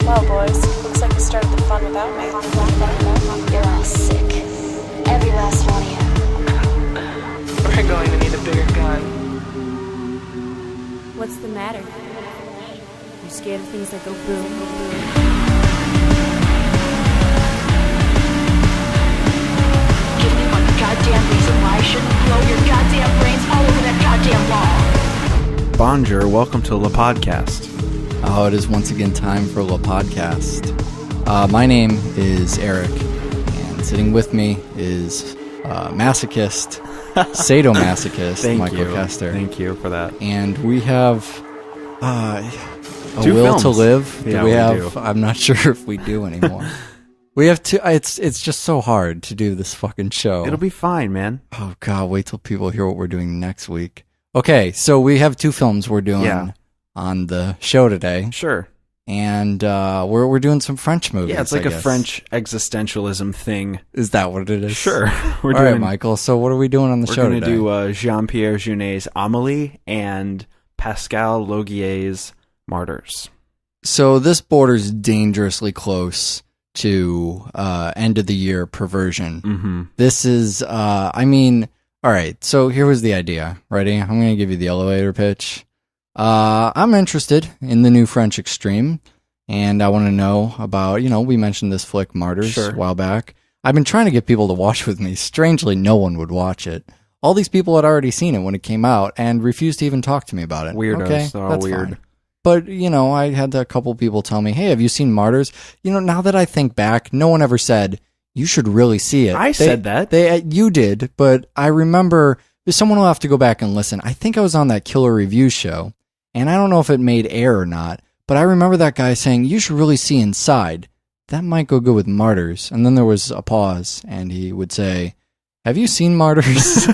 Well, boys, looks like you started the fun without me. You're all sick. Every last one of you. We're going to need a bigger gun. What's the matter? You scared of things that go boom, boom? Give me one goddamn reason why I shouldn't blow your goddamn brains all over that goddamn wall. Bonjour, welcome to Le Podcast. Oh, it is once again time for Le Podcast. My name is Eric, and sitting with me is masochist, sadomasochist, Michael Kester. Thank you for that. And we have a Two will films. to live. Yeah, we we have. do. I'm not sure if we do anymore. We have two. It's just so hard to do this fucking show. It'll be fine, man. Oh God, wait till people hear what we're doing next week. Okay, so we have two films we're doing on the show today. Sure. And we're doing some French movies. Yeah, it's like I a guess. French existentialism thing. Is that what it is? Sure. All right, Michael. So what are we doing on the show today? We're going to do Jean-Pierre Jeunet's Amelie and Pascal Laugier's Martyrs. So this borders dangerously close to end of the year perversion. Mm-hmm. This is, all right. So here was the idea. Ready? I'm going to give you the elevator pitch. I'm interested in the new French Extreme, and I want to know about, we mentioned this flick Martyrs a while back. I've been trying to get people to watch with me. Strangely, no one would watch it. All these people had already seen it when it came out and refused to even talk to me about it. Weirdos. Okay? They're all That's weird. fine. But, I had a couple people tell me, hey, have you seen Martyrs? Now that I think back, no one ever said, you should really see it. I said that. You did, but I remember, someone will have to go back and listen. I think I was on that Killer Review show, and I don't know if it made air or not, but I remember that guy saying, you should really see Inside. That might go good with Martyrs. And then there was a pause, and he would say, have you seen Martyrs?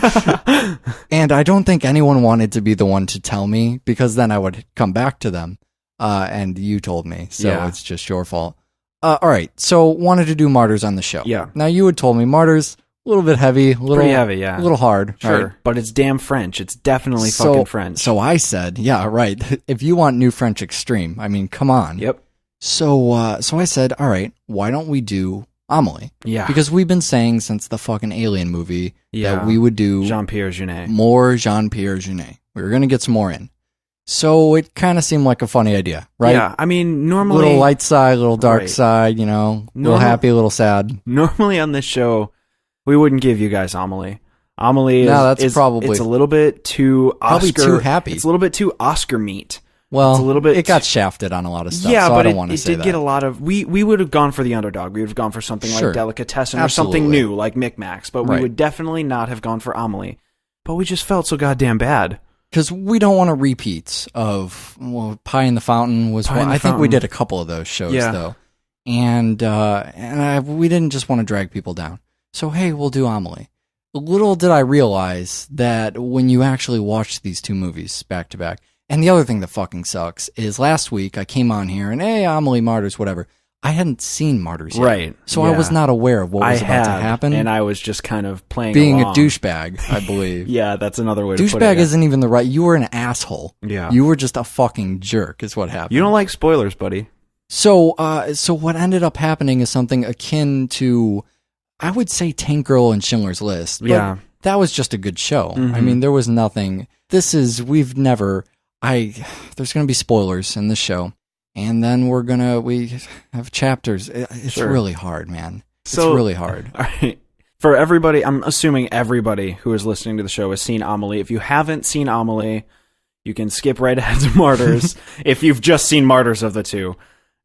And I don't think anyone wanted to be the one to tell me, because then I would come back to them, and you told me, so it's just your fault. All right, so wanted to do Martyrs on the show. Yeah. Now you had told me Martyrs, a little bit heavy, Pretty heavy, yeah. a little hard. Sure. Right? But it's damn French. It's definitely fucking French. So I said, yeah, right. If you want new French Extreme, come on. Yep. So I said, all right, why don't we do Amelie? Yeah. Because we've been saying since the fucking Alien movie that we would do Jean-Pierre Jeunet. more Jean-Pierre Jeunet. We were going to get some more in. So it kind of seemed like a funny idea, right? Yeah, normally... Little light side, little dark side, little happy, little sad. Normally on this show, we wouldn't give you guys Amelie. Amelie is probably... It's a little bit too Oscar... Probably too happy. It's a little bit too Oscar meat. Well, it's a little bit... it got shafted on a lot of stuff, yeah, so but I don't want to say it did get a lot of... We would have gone for the underdog. We would have gone for something like Delicatessen or something new, like Micmacs. But we would definitely not have gone for Amelie. But we just felt so goddamn bad. Because we don't want to repeats of, Pie in the Fountain was one. I think we did a couple of those shows, though. And we didn't just want to drag people down. So, hey, we'll do Amelie. Little did I realize that when you actually watch these two movies back to back, and the other thing that fucking sucks is last week I came on here and, hey, Amelie, Martyrs, whatever. I hadn't seen Martyrs yet. Right. So I was not aware of what was about to happen. And I was just kind of playing being along. a douchebag, I believe. Yeah, that's another way to put it. Douchebag isn't even the right... You were an asshole. Yeah. You were just a fucking jerk is what happened. You don't like spoilers, buddy. So what ended up happening is something akin to, I would say, Tank Girl and Schindler's List. But that was just a good show. Mm-hmm. There was nothing... there's going to be spoilers in this show. And then we have chapters. It's really hard, man. It's really hard. All right. For everybody, I'm assuming everybody who is listening to the show has seen Amelie. If you haven't seen Amelie, you can skip right ahead to Martyrs if you've just seen Martyrs of the two.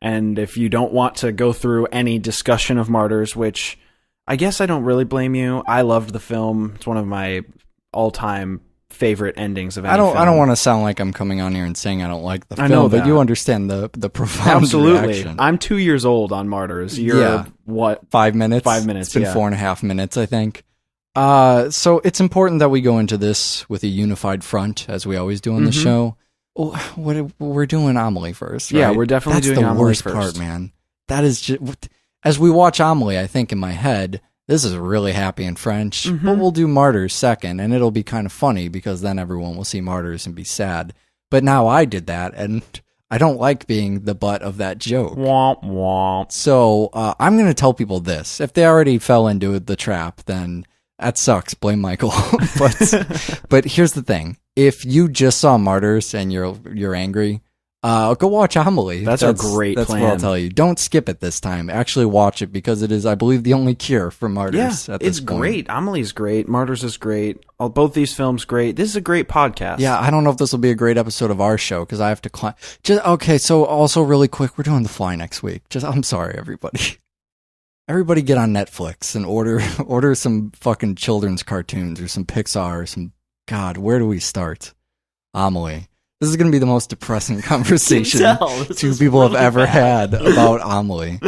And if you don't want to go through any discussion of Martyrs, which I guess I don't really blame you. I loved the film. It's one of my all-time favorite endings of any film. I don't want to sound like I'm coming on here and saying I don't like the film, know but that. you understand the profound reaction. I'm 2 years old on Martyrs. You're what? 5 minutes? 5 minutes, It's been 4.5 minutes, I think. So it's important that we go into this with a unified front, as we always do on the show. We're doing Amelie first, right? Yeah, we're definitely doing Amelie first. That's the worst part, man. That is just... As we watch Amelie, I think in my head, this is really happy in French, but we'll do Martyrs second, and it'll be kind of funny because then everyone will see Martyrs and be sad. But now I did that, and I don't like being the butt of that joke. Womp womp. So I'm going to tell people this. If they already fell into the trap, then that sucks. Blame Michael. But here's the thing. If you just saw Martyrs and you're angry, go watch Amelie. That's a great That's plan. what I'll tell you. Don't skip it this time. Actually watch it because it is, I believe, the only cure for Martyrs at this it's point. great. Amelie's great. Martyrs is great. Both these films great. This is a great podcast. Yeah, I don't know if this will be a great episode of our show because I have to climb. Okay, so also really quick, we're doing The Fly next week. I'm sorry, everybody. Everybody get on Netflix and order some fucking children's cartoons or some Pixar or some... God, where do we start? Amelie. This is going to be the most depressing conversation two people have ever had about Amelie.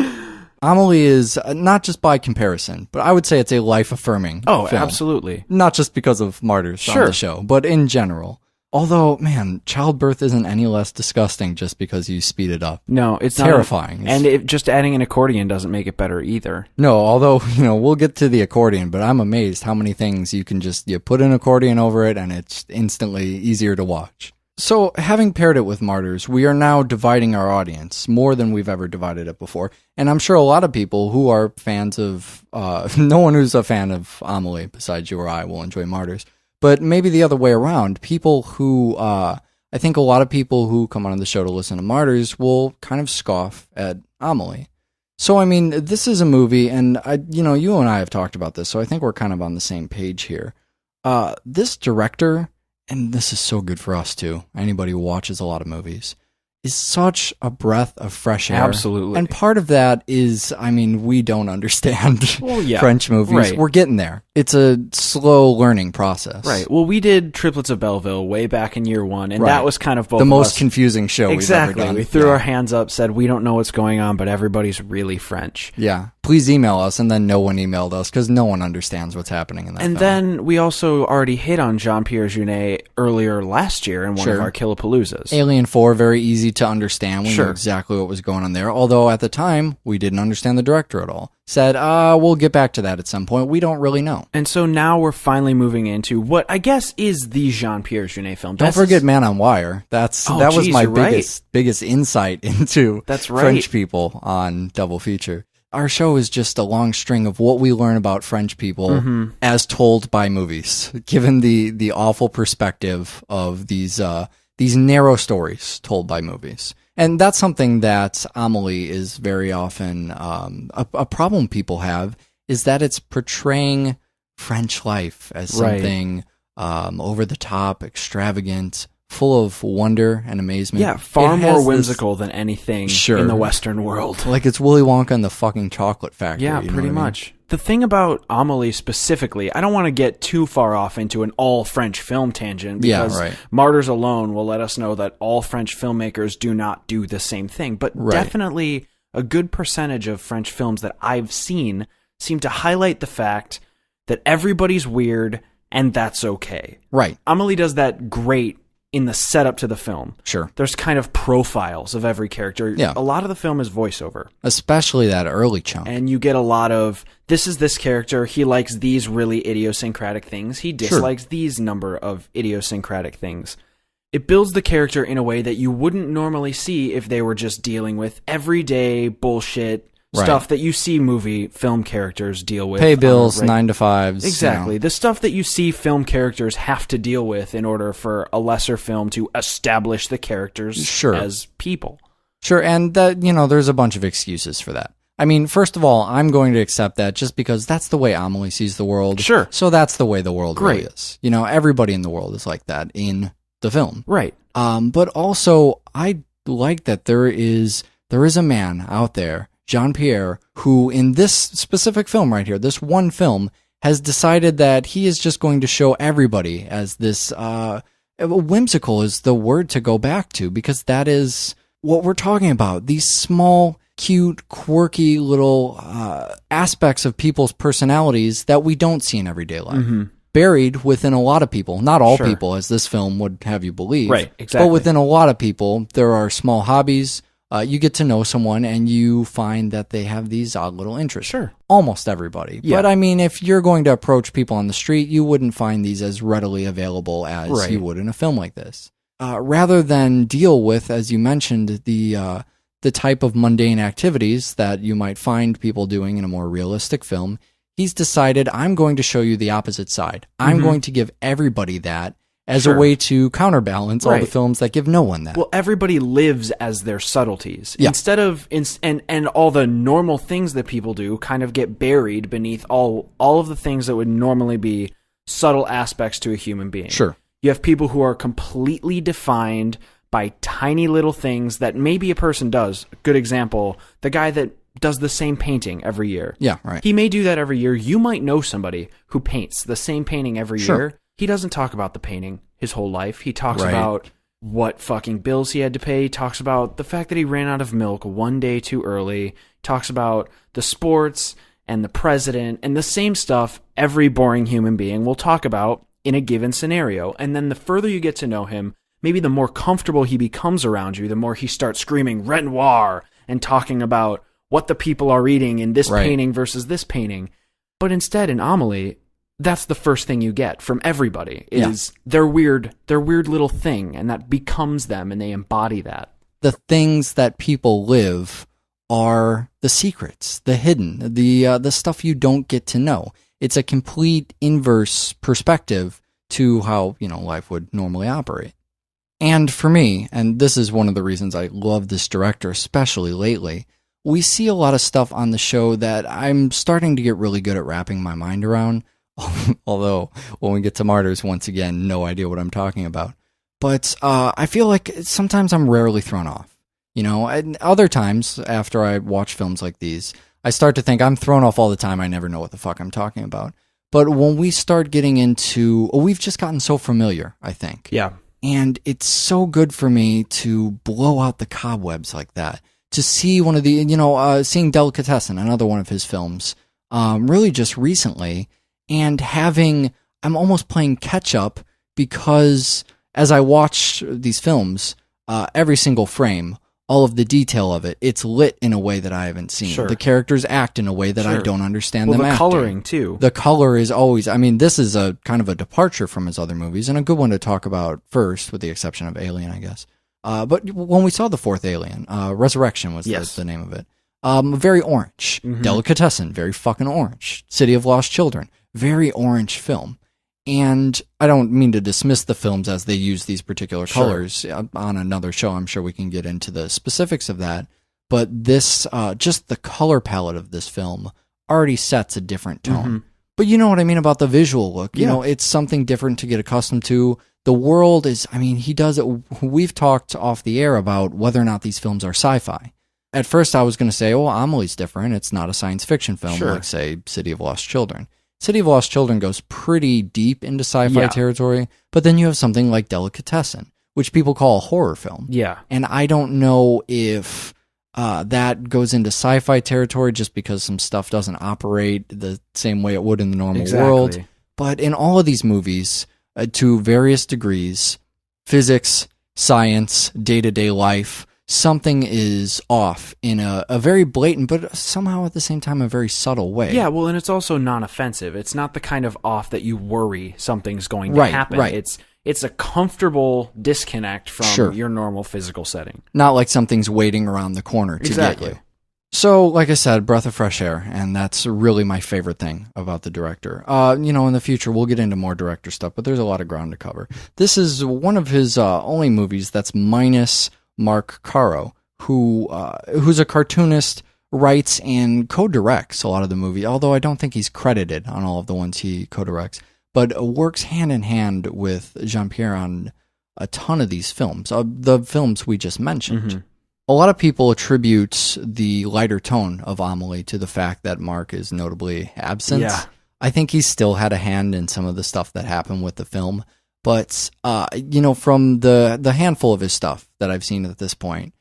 Amelie is not just by comparison, but I would say it's a life-affirming film. Absolutely. Not just because of Martyrs on the show, but in general. Although, man, childbirth isn't any less disgusting just because you speed it up. No, it's terrifying. Just adding an accordion doesn't make it better either. No, although, we'll get to the accordion, but I'm amazed how many things you can you put an accordion over it and it's instantly easier to watch. So, having paired it with Martyrs, we are now dividing our audience more than we've ever divided it before. And I'm sure a lot of people who are fans of... no one who's a fan of Amelie, besides you or I, will enjoy Martyrs. But maybe the other way around, people who... I think a lot of people who come on the show to listen to Martyrs will kind of scoff at Amelie. So, I mean, this is a movie, and, you and I have talked about this, so I think we're kind of on the same page here. This director... and this is so good for us too, anybody who watches a lot of movies, is such a breath of fresh air. Absolutely. And part of that is, we don't understand French movies. Right. We're getting there. It's a slow learning process. Right. Well, we did Triplets of Belleville way back in year one, and that was kind of both the of most us. confusing show we've ever done. We threw our hands up, said we don't know what's going on, but everybody's really French. Yeah. Please email us, and then no one emailed us because no one understands what's happening in that film. Then we also already hit on Jean-Pierre Jeunet earlier last year in one of our Killapaloozas. Alien 4, very easy to understand. We knew exactly what was going on there. Although at the time, we didn't understand the director at all. Said, we'll get back to that at some point. We don't really know. And so now we're finally moving into what I guess is the Jean-Pierre Jeunet film. Don't forget Man on Wire. That was my biggest insight into French people on Double Feature. Our show is just a long string of what we learn about French people as told by movies, given the awful perspective of these narrow stories told by movies. And that's something that Amelie is very often a problem people have, is that it's portraying French life as something over the top, extravagant, full of wonder and amazement. Yeah, far more whimsical than anything in the Western world. Like it's Willy Wonka and the fucking chocolate factory. Yeah, pretty much. The thing about Amelie specifically, I don't want to get too far off into an all-French film tangent, because Martyrs alone will let us know that all French filmmakers do not do the same thing. But definitely a good percentage of French films that I've seen seem to highlight the fact that everybody's weird and that's okay. Right. Amelie does that great in the setup to the film. Sure. There's kind of profiles of every character. Yeah. A lot of the film is voiceover. Especially that early chunk. And you get a lot of, this is this character, he likes these really idiosyncratic things, he dislikes these number of idiosyncratic things. It builds the character in a way that you wouldn't normally see if they were just dealing with everyday bullshit stuff that you see film characters deal with. Pay bills, 9 to 5s. Exactly. The stuff that you see film characters have to deal with in order for a lesser film to establish the characters as people. Sure, and that, there's a bunch of excuses for that. I mean, first of all, I'm going to accept that just because that's the way Amelie sees the world. Sure. So that's the way the world really is. Everybody in the world is like that in the film. Right. But also, I like that there is a man out there, Jean-Pierre, who in this specific film right here, this one film, has decided that he is just going to show everybody as this, whimsical is the word to go back to, because that is what we're talking about. These small, cute, quirky little aspects of people's personalities that we don't see in everyday life. Mm-hmm. Buried within a lot of people, not all people, as this film would have you believe. Right, exactly. But within a lot of people, there are small hobbies. You get to know someone and you find that they have these odd little interests. Sure. Almost everybody. Yeah. But I mean, if you're going to approach people on the street, you wouldn't find these as readily available as you would in a film like this. rather than deal with, as you mentioned, the type of mundane activities that you might find people doing in a more realistic film, he's decided, I'm going to show you the opposite side. I'm going to give everybody that as a way to counterbalance all the films that give no one that. Well, everybody lives as their subtleties. Instead of, and all the normal things that people do kind of get buried beneath all of the things that would normally be subtle aspects to a human being. Sure. You have people who are completely defined by tiny little things that maybe a person does. Good example, the guy that does the same painting every year. Yeah, right. He may do that every year. You might know somebody who paints the same painting every year. He doesn't talk about the painting his whole life. He talks about what fucking bills he had to pay. He talks about the fact that he ran out of milk one day too early. He talks about the sports and the president and the same stuff every boring human being will talk about in a given scenario. And then the further you get to know him, maybe the more comfortable he becomes around you, the more he starts screaming Renoir and talking about what the people are reading in this painting versus this painting. But instead, in Amelie, that's the first thing you get from everybody is their weird little thing, and that becomes them, and they embody that. The things that people live are the secrets, the hidden, the stuff you don't get to know. It's a complete inverse perspective to how, life would normally operate. And for me, and this is one of the reasons I love this director, especially lately, we see a lot of stuff on the show that I'm starting to get really good at wrapping my mind around. Although, when we get to Martyrs, once again, no idea what I'm talking about. But I feel like sometimes I'm rarely thrown off. And other times, after I watch films like these, I start to think I'm thrown off all the time. I never know what the fuck I'm talking about. But when we start getting into... we've just gotten so familiar, I think. Yeah. And it's so good for me to blow out the cobwebs like that. To see one of the, seeing Delicatessen, another one of his films, really just recently, and I'm almost playing catch up because as I watch these films, every single frame, all of the detail of it, it's lit in a way that I haven't seen. Sure. The characters act in a way that I don't understand them the acting. coloring, too. The color is always... this is a kind of a departure from his other movies, and a good one to talk about first, with the exception of Alien, I guess. But when we saw the fourth Alien, Resurrection was the name of it. Very orange. Delicatessen, very fucking orange. City of Lost Children, very orange film. And I don't mean to dismiss the films as they use these particular colors. On another show, I'm sure we can get into the specifics of that. But this, just the color palette of this film already sets a different tone. But you know what I mean about the visual look. You know, it's something different to get accustomed to. The world is, he does it. We've talked off the air about whether or not these films are sci-fi. At first, I was going to say, Amelie's different. It's not a science fiction film like, say, City of Lost Children. City of Lost Children goes pretty deep into sci-fi territory, but then you have something like Delicatessen, which people call a horror film. Yeah. And I don't know if that goes into sci-fi territory just because some stuff doesn't operate the same way it would in the normal world. But in all of these movies, to various degrees, physics, science, day-to-day life, something is off in a very blatant, but somehow at the same time a very subtle way. Yeah, well, and it's also non-offensive. It's not the kind of off that you worry something's going to happen. It's a comfortable disconnect from your normal physical setting. Not like something's waiting around the corner to get you. So, like I said, breath of fresh air, and that's really my favorite thing about the director. In the future, we'll get into more director stuff, but there's a lot of ground to cover. This is one of his only movies that's minus Mark Caro, who's a cartoonist, writes and co-directs a lot of the movie, although I don't think he's credited on all of the ones he co-directs, but works hand in hand with Jean-Pierre on a ton of these films, the films we just mentioned. A lot of people attribute the lighter tone of Amelie to the fact that Mark is notably absent. I think he still had a hand in some of the stuff that happened with the film. But, from the handful of his stuff that I've seen at this point,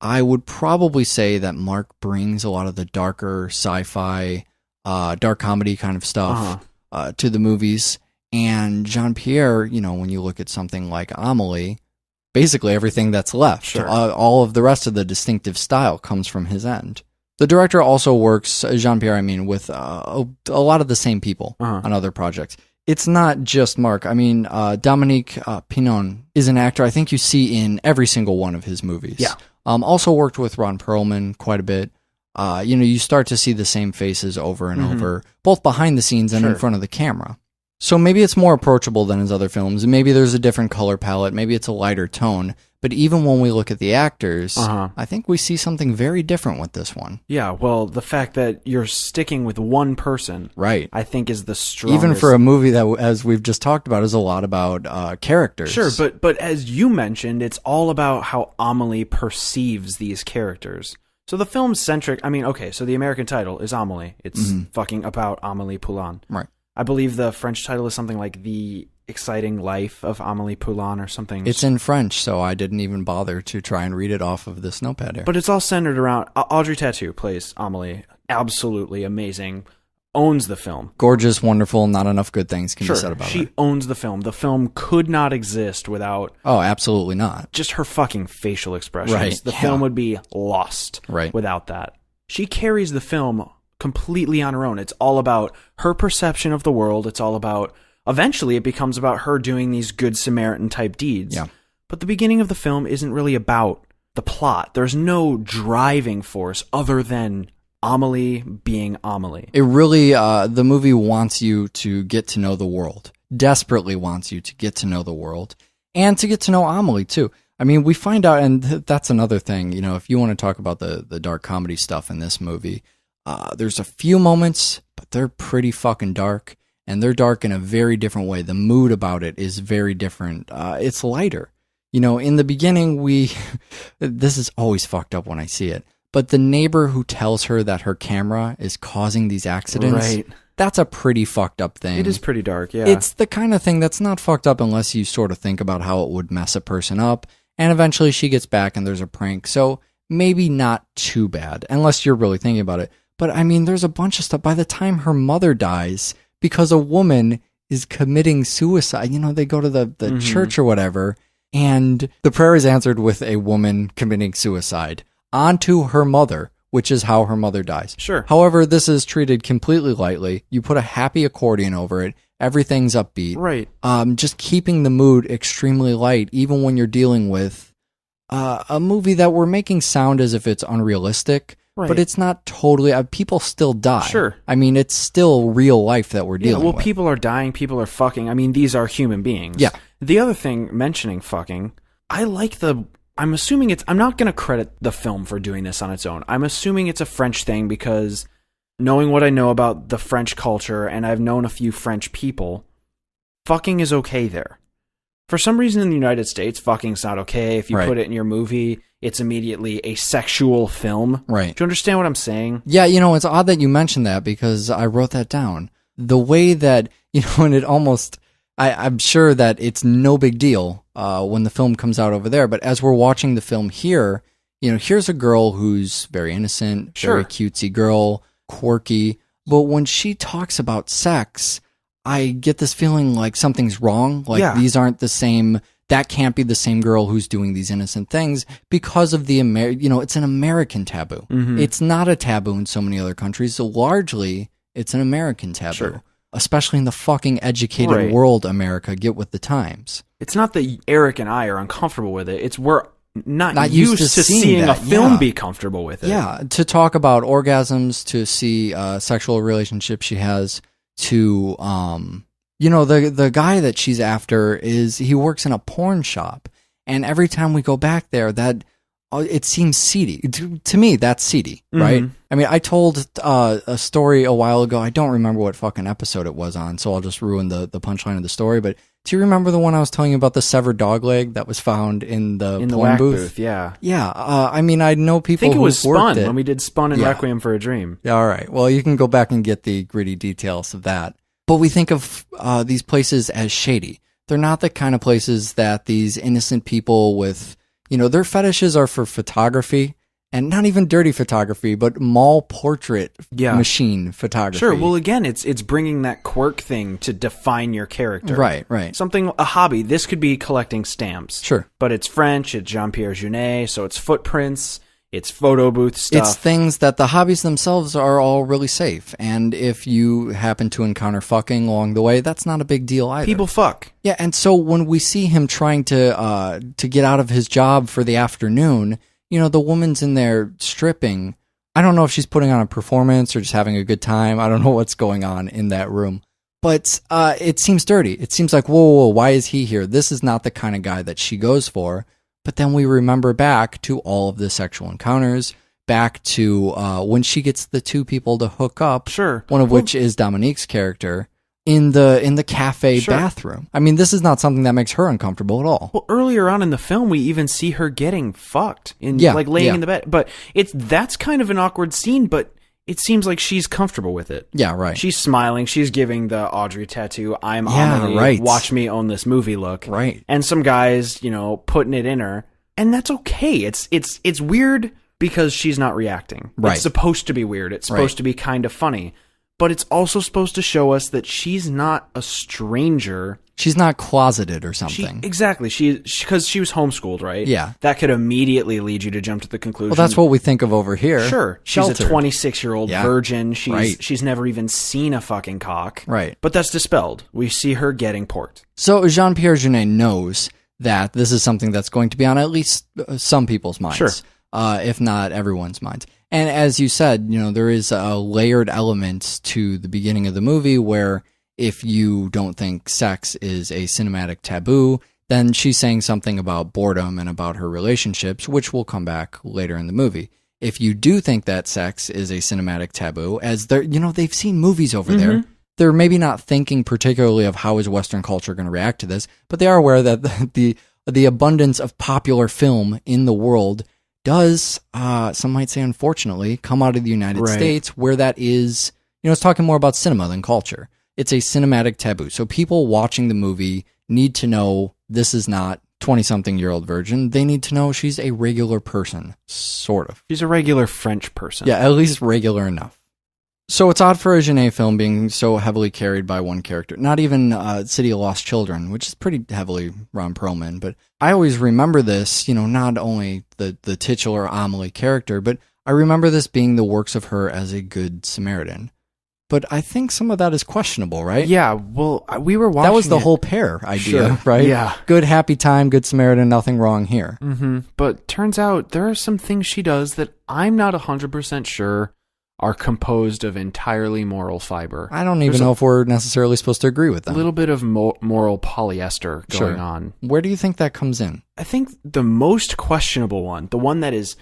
I would probably say that Mark brings a lot of the darker sci-fi, dark comedy kind of stuff to the movies. And Jean-Pierre, when you look at something like Amelie, basically everything that's left, all of the rest of the distinctive style comes from his end. The director also works, Jean-Pierre, with a lot of the same people on other projects. It's not just Mark. I mean, Dominique Pinon is an actor I think you see in every single one of his movies. Yeah. Also worked with Ron Perlman quite a bit. You start to see the same faces over and over, both behind the scenes and in front of the camera. So maybe it's more approachable than his other films. Maybe there's a different color palette. Maybe it's a lighter tone. But even when we look at the actors, I think we see something very different with this one. Yeah, well, the fact that you're sticking with one person, right, I think is the strongest. Even for a movie that, as we've just talked about, is a lot about characters. Sure, but as you mentioned, it's all about how Amelie perceives these characters. So the film's centric. I mean, okay, so the American title is Amelie. It's fucking about Amelie Poulain. Right. I believe the French title is something like The Exciting Life of Amelie Poulain or something. It's in French, so I didn't even bother to try and read it off of this notepad here. But it's all centered around... Audrey Tautou plays Amelie. Absolutely amazing. Owns the film. Gorgeous, wonderful, not enough good things can be said about her. She owns the film. The film could not exist without... Oh, absolutely not. Just her fucking facial expressions. Right. The film would be lost without that. She carries the film completely on her own. It's all about her perception of the world. It's all about... Eventually, it becomes about her doing these good Samaritan-type deeds. Yeah. But the beginning of the film isn't really about the plot. There's no driving force other than Amelie being Amelie. It really, the movie wants you to get to know the world. Desperately wants you to get to know the world. And to get to know Amelie, too. I mean, we find out, and that's another thing, if you want to talk about the dark comedy stuff in this movie, there's a few moments, but they're pretty fucking dark. And they're dark in a very different way. The mood about it is very different. It's lighter. In the beginning, this is always fucked up when I see it, but the neighbor who tells her that her camera is causing these accidents, that's a pretty fucked up thing. It is pretty dark, yeah. It's the kind of thing that's not fucked up unless you sort of think about how it would mess a person up. And eventually she gets back and there's a prank. So maybe not too bad, unless you're really thinking about it. But I mean, there's a bunch of stuff. By the time her mother dies... Because a woman is committing suicide. They go to the church or whatever, and the prayer is answered with a woman committing suicide onto her mother, which is how her mother dies. Sure. However, this is treated completely lightly. You put a happy accordion over it. Everything's upbeat. Right. Just keeping the mood extremely light, even when you're dealing with a movie that we're making sound as if it's unrealistic. Right. But it's not totally... people still die. Sure. I mean, it's still real life that we're dealing with. People are dying, people are fucking. I mean, these are human beings. Yeah. The other thing, mentioning fucking, I like I'm assuming I'm not going to credit the film for doing this on its own. I'm assuming it's a French thing because knowing what I know about the French culture, and I've known a few French people, fucking is okay there. For some reason in the United States, fucking's not okay. If you put it in your movie, it's immediately a sexual film. Right. Do you understand what I'm saying? Yeah, it's odd that you mentioned that because I wrote that down. The way that, and it almost, I'm sure that it's no big deal when the film comes out over there, but as we're watching the film here, here's a girl who's very innocent, very cutesy girl, quirky, but when she talks about sex... I get this feeling like something's wrong. Like these aren't the same. That can't be the same girl who's doing these innocent things because of the it's an American taboo. Mm-hmm. It's not a taboo in so many other countries. So largely, it's an American taboo, especially in the fucking educated world. America, get with the times. It's not that Eric and I are uncomfortable with it. It's we're not used to seeing a film be comfortable with it. Yeah, to talk about orgasms, to see sexual relationships she has. To the guy that she's after he works in a porn shop, and every time we go back there, that it seems seedy to me. That's seedy, right? I mean, I told a story a while ago. I don't remember what fucking episode it was on, so I'll just ruin the punchline of the story. But do you remember the one I was telling you about, the severed dog leg that was found in the porn booth? Yeah. I mean, I know people. I think it was Spun when we did Spun and Requiem for a Dream. Yeah, all right. Well, you can go back and get the gritty details of that. But we think of these places as shady. They're not the kind of places that these innocent people with, their fetishes are for photography. And not even dirty photography, but mall portrait machine photography. Sure. Well, again, it's bringing that quirk thing to define your character. Right. Something, a hobby. This could be collecting stamps. Sure. But it's French. It's Jean-Pierre Jeunet. So it's footprints. It's photo booth stuff. It's things that the hobbies themselves are all really safe. And if you happen to encounter fucking along the way, that's not a big deal either. People fuck. Yeah, and so when we see him trying to get out of his job for the afternoon, the woman's in there stripping. I don't know if she's putting on a performance or just having a good time. I don't know what's going on in that room. But it seems dirty. It seems like, whoa, why is he here? This is not the kind of guy that she goes for. But then we remember back to all of the sexual encounters, back to when she gets the two people to hook up. Sure. One of which is Dominique's character in the cafe bathroom. I mean, this is not something that makes her uncomfortable at all. Well, earlier on in the film, we even see her getting fucked laying in the bed. But that's kind of an awkward scene, but it seems like she's comfortable with it. Yeah, right. She's smiling. She's giving the Audrey tattoo, I'm Amelie, right. Watch me own this movie look. Right. And some guys, putting it in her. And that's okay. It's weird because she's not reacting. Right. It's supposed to be weird. It's supposed to be kind of funny. But it's also supposed to show us that she's not a stranger. She's not closeted or something. Exactly. Because she was homeschooled, right? Yeah. That could immediately lead you to jump to the conclusion. Well, that's what we think of over here. Sure. Sheltered. She's a 26-year-old virgin. She's never even seen a fucking cock. Right. But that's dispelled. We see her getting porked. So Jean-Pierre Jeunet knows that this is something that's going to be on at least some people's minds. Sure. If not everyone's minds. And as you said, there is a layered element to the beginning of the movie where if you don't think sex is a cinematic taboo, then she's saying something about boredom and about her relationships, which will come back later in the movie. If you do think that sex is a cinematic taboo, as they've seen movies over there, they're maybe not thinking particularly of how is Western culture going to react to this, but they are aware that the abundance of popular film in the world does, some might say unfortunately, come out of the United States, where that is, it's talking more about cinema than culture. It's a cinematic taboo. So people watching the movie need to know this is not 20-something-year-old virgin. They need to know she's a regular person, sort of. She's a regular French person. Yeah, at least regular enough. So it's odd for a Jeunet film being so heavily carried by one character. Not even City of Lost Children, which is pretty heavily Ron Perlman. But I always remember this, not only the titular Amelie character, but I remember this being the works of her as a good Samaritan. But I think some of that is questionable, right? Yeah, well, we were watching that was the whole pair idea, right? Yeah. Good, happy time, good Samaritan, nothing wrong here. Mm-hmm. But turns out there are some things she does that I'm not 100% sure are composed of entirely moral fiber. I don't even know if we're necessarily supposed to agree with them. A little bit of moral polyester going on. Where do you think that comes in? I think the most questionable one, the one that is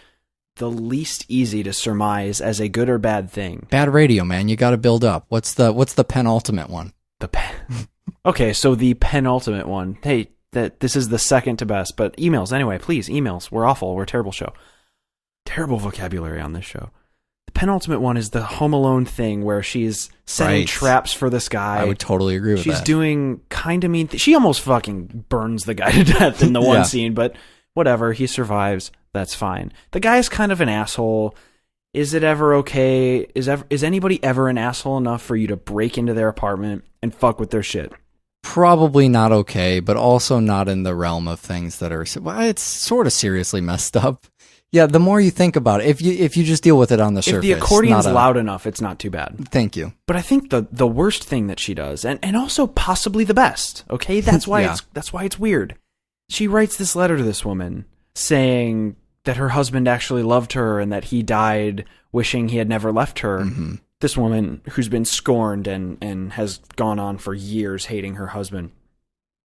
the least easy to surmise as a good or bad thing. Bad radio, man. You got to build up. What's the penultimate one? Okay, so the penultimate one. Hey, this is the second to best, but emails anyway. Please, emails. We're awful. We're a terrible show. Terrible vocabulary on this show. The penultimate one is the Home Alone thing where she's setting traps for this guy. I would totally agree with that. She's doing kind of mean she almost fucking burns the guy to death in the one scene, but whatever. He survives. That's fine. The guy's kind of an asshole. Is it ever okay? Is anybody ever an asshole enough for you to break into their apartment and fuck with their shit? Probably not okay, but also not in the realm of things that are... Well, it's sort of seriously messed up. Yeah, the more you think about it, if you just deal with it on the surface... If the accordion's loud enough, it's not too bad. Thank you. But I think the worst thing that she does, and also possibly the best, okay? That's why it's weird. She writes this letter to this woman saying that her husband actually loved her and that he died wishing he had never left her. Mm-hmm. This woman who's been scorned and has gone on for years hating her husband.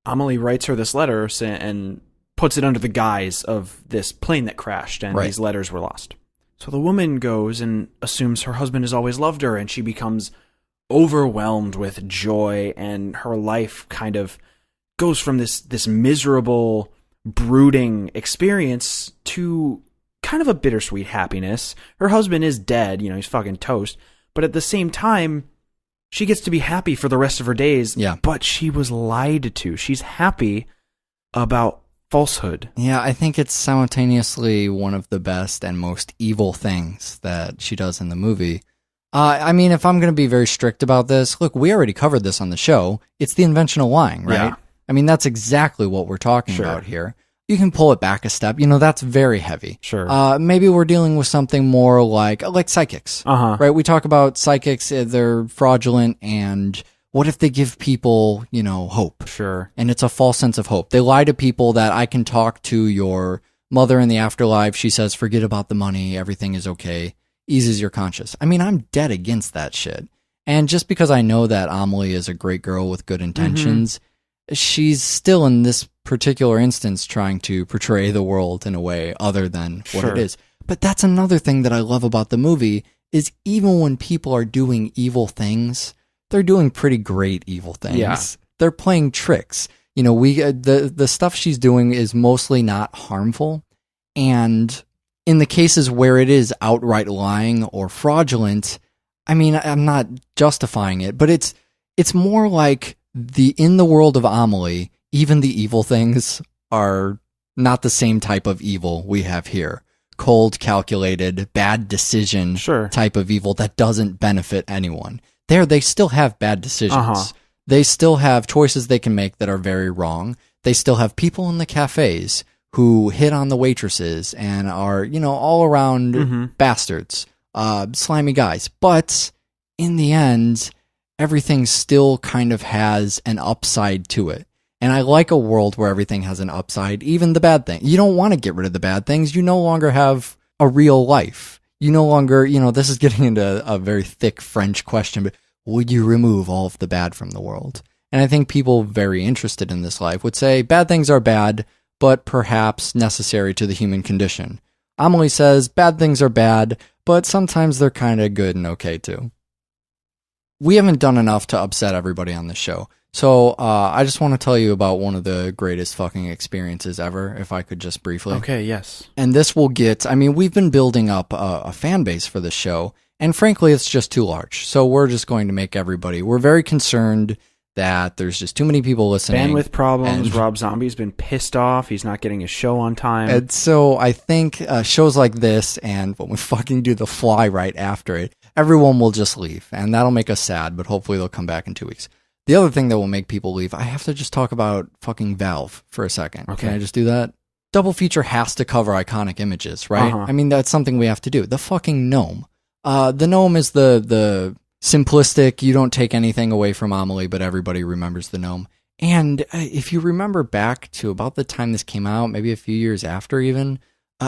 Amelie writes her this letter and puts it under the guise of this plane that crashed and these letters were lost. So the woman goes and assumes her husband has always loved her, and she becomes overwhelmed with joy, and her life kind of goes from this miserable, brooding experience to kind of a bittersweet happiness. Her husband is dead, he's fucking toast, but at the same time, she gets to be happy for the rest of her days. Yeah. But she was lied to. She's happy about falsehood. Yeah, I think it's simultaneously one of the best and most evil things that she does in the movie. I mean, if I'm going to be very strict about this, look, we already covered this on the show. It's the invention of lying, right? Yeah. I mean, that's exactly what we're talking about here. you can pull it back a step. That's very heavy. Sure. Maybe we're dealing with something more like psychics. Uh-huh. Right? We talk about psychics, they're fraudulent, and what if they give people, hope? Sure. And it's a false sense of hope. They lie to people that I can talk to your mother in the afterlife. She says, forget about the money. Everything is okay. Eases your conscience. I mean, I'm dead against that shit. And just because I know that Amelie is a great girl with good intentions, she's still in this particular instance trying to portray the world in a way other than what it is. But that's another thing that I love about the movie is even when people are doing evil things, they're doing pretty great evil things. Yeah. They're playing tricks. The stuff she's doing is mostly not harmful. And in the cases where it is outright lying or fraudulent, I mean, I'm not justifying it, but it's more like in the world of Amelie, even the evil things are not the same type of evil we have here. Cold, calculated, bad decision type of evil that doesn't benefit anyone. There, they still have bad decisions. They still have choices they can make that are very wrong. They still have people in the cafes who hit on the waitresses and are, all around bastards, slimy guys. But in the end, everything still kind of has an upside to it. And I like a world where everything has an upside, even the bad thing. You don't want to get rid of the bad things. You no longer have a real life. You no longer, this is getting into a very thick French question, but would you remove all of the bad from the world? And I think people very interested in this life would say bad things are bad, but perhaps necessary to the human condition. Amelie says bad things are bad, but sometimes they're kind of good and okay too. We haven't done enough to upset everybody on this show. So I just want to tell you about one of the greatest fucking experiences ever, if I could just briefly. Okay, yes. And this will we've been building up a fan base for this show, and frankly, it's just too large. So we're just going to make we're very concerned that there's just too many people listening. Bandwidth problems. Rob Zombie's been pissed off. He's not getting his show on time. And so I think shows like this, and when we fucking do The Fly right after it, everyone will just leave, and that'll make us sad, but hopefully they'll come back in 2 weeks. The other thing that will make people leave, I have to just talk about fucking Valve for a second. Okay. Can I just do that? Double feature has to cover iconic images, right? I mean, that's something we have to do. The fucking gnome. The gnome is the simplistic, you don't take anything away from Amelie, but everybody remembers the gnome. And if you remember back to about the time this came out, maybe a few years after even,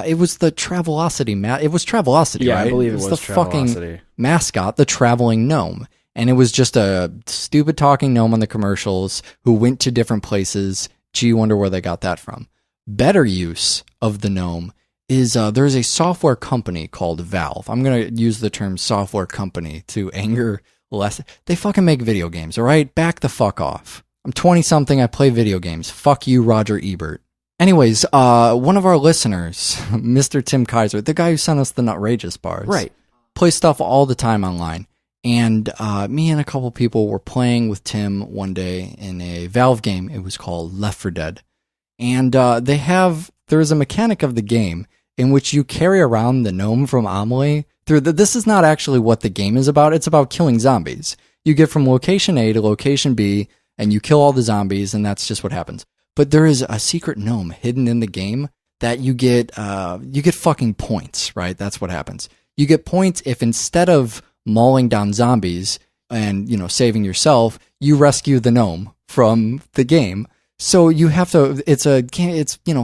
it was the Travelocity. It was Travelocity, yeah, right? I believe it was the Travelocity. Fucking mascot, the traveling gnome. And it was just a stupid talking gnome on the commercials who went to different places. Gee, wonder where they got that from. Better use of the gnome is there's a software company called Valve. I'm going to use the term software company to anger less. They fucking make video games, all right? Back the fuck off. I'm 20-something. I play video games. Fuck you, Roger Ebert. Anyways, one of our listeners, Mr. Tim Kaiser, the guy who sent us the Nutrageous bars, Right, plays stuff all the time online. And me and a couple people were playing with Tim one day in a Valve game. It was called Left 4 Dead. And there is a mechanic of the game in which you carry around the gnome from Amelie. This is not actually what the game is about. It's about killing zombies. You get from location A to location B, and you kill all the zombies, and that's just what happens. But there is a secret gnome hidden in the game that you get fucking points, right? That's what happens. You get points if instead of mauling down zombies and, saving yourself, you rescue the gnome from the game. So you have to, it's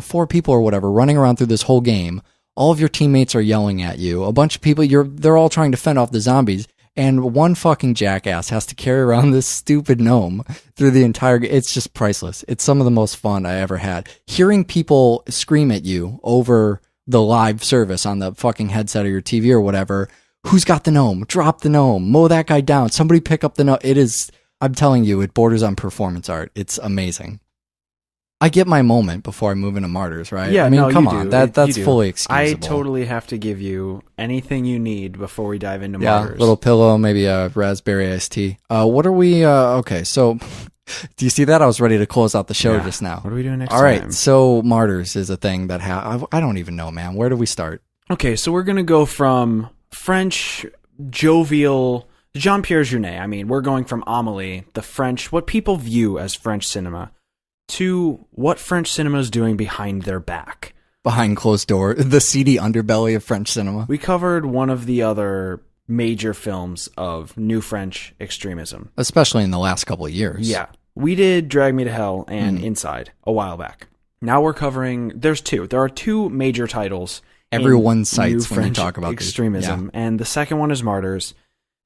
4 people or whatever running around through this whole game. All of your teammates are yelling at you. A bunch of people, they're all trying to fend off the zombies. And one fucking jackass has to carry around this stupid gnome through the entire game. It's just priceless. It's some of the most fun I ever had. Hearing people scream at you over the live service on the fucking headset of your TV or whatever. Who's got the gnome? Drop the gnome. Mow that guy down. Somebody pick up the gnome. It is, I'm telling you, it borders on performance art. It's amazing. I get my moment before I move into Martyrs, right? Yeah, I mean, no, come you on. do. That's You do. fully excusable. I totally have to give you anything you need before we dive into Yeah, Martyrs. little pillow, maybe a raspberry iced tea. What are we, okay, so, do you see that? I was ready to close out the show just now. What are we doing next All time? right, so Martyrs is a thing that I don't even know, man. Where do we start? Okay, so we're going to go from French, jovial, Jean-Pierre Jeunet. I mean, we're going from Amelie, the French, what people view as French cinema, to what French cinema is doing behind their back. Behind closed door, the seedy underbelly of French cinema. We covered one of the other major films of new French extremism. Especially in the last couple of years. Yeah. We did Drag Me to Hell and Inside a while back. Now we're covering, there are two major titles. Everyone cites new when French they talk about extremism. Yeah. And the second one is Martyrs.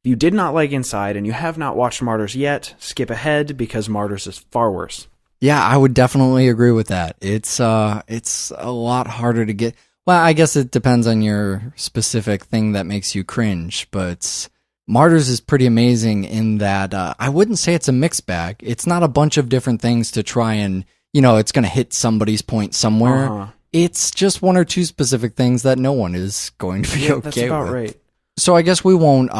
If you did not like Inside and you have not watched Martyrs yet, skip ahead because Martyrs is far worse. Yeah, I would definitely agree with that. It's a lot harder to get. Well, I guess it depends on your specific thing that makes you cringe, but Martyrs is pretty amazing in that I wouldn't say it's a mixed bag. It's not a bunch of different things to try and, it's going to hit somebody's point somewhere. Uh-huh. It's just one or two specific things that no one is going to be okay that's about with. right. So I guess we won't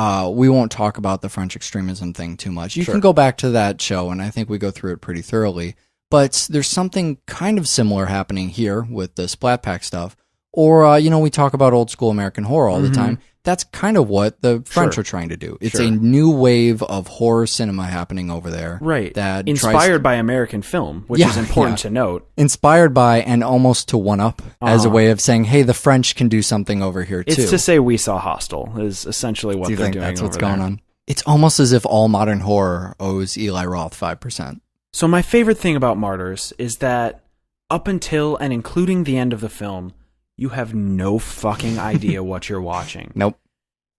talk about the French extremism thing too much. You can go back to that show, and I think we go through it pretty thoroughly. But there's something kind of similar happening here with the Splat Pack stuff. Or, we talk about old school American horror all the time. That's kind of what the French are trying to do. It's a new wave of horror cinema happening over there. Right. That inspired by American film, which is important to note. Inspired by and almost to one up as a way of saying, hey, the French can do something over here too. It's to say we saw Hostel is essentially what do you they're think doing that's what's over going there. on? It's almost as if all modern horror owes Eli Roth 5%. So my favorite thing about Martyrs is that up until and including the end of the film, you have no fucking idea what you're watching. Nope.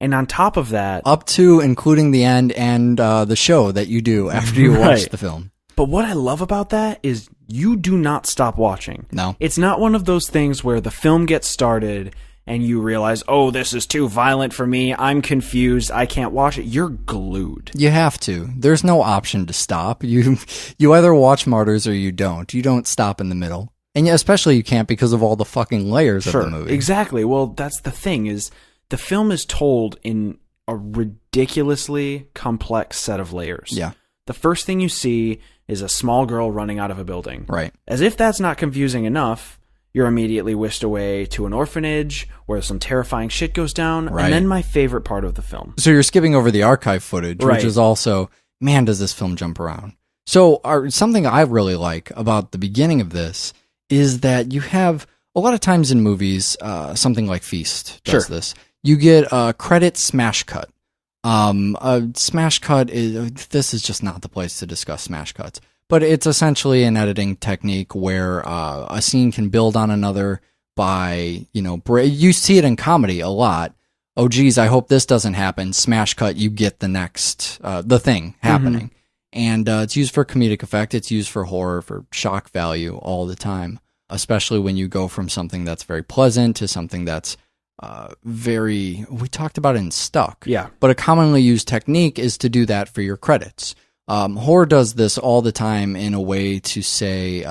And on top of that... Up to, including the end and the show that you do after you watch the film. But what I love about that is you do not stop watching. No. It's not one of those things where the film gets started and you realize, oh, this is too violent for me. I'm confused. I can't watch it. You're glued. You have to. There's no option to stop. You either watch Martyrs or you don't. You don't stop in the middle. And especially you can't because of all the fucking layers of the movie. Exactly. Well, that's the thing is the film is told in a ridiculously complex set of layers. Yeah. The first thing you see is a small girl running out of a building. Right. As if that's not confusing enough, you're immediately whisked away to an orphanage where some terrifying shit goes down. Right. And then my favorite part of the film. So you're skipping over the archive footage, which is also, man, does this film jump around. So something I really like about the beginning of this is that you have, a lot of times in movies, something like Feast does this. You get a credit smash cut. A smash cut this is just not the place to discuss smash cuts, but it's essentially an editing technique where a scene can build on another by, you see it in comedy a lot. Oh, geez, I hope this doesn't happen. Smash cut, you get the next, the thing happening. And it's used for comedic effect. It's used for horror, for shock value all the time, especially when you go from something that's very pleasant to something that's we talked about it in Stuck. Yeah. But a commonly used technique is to do that for your credits. Horror does this all the time in a way to say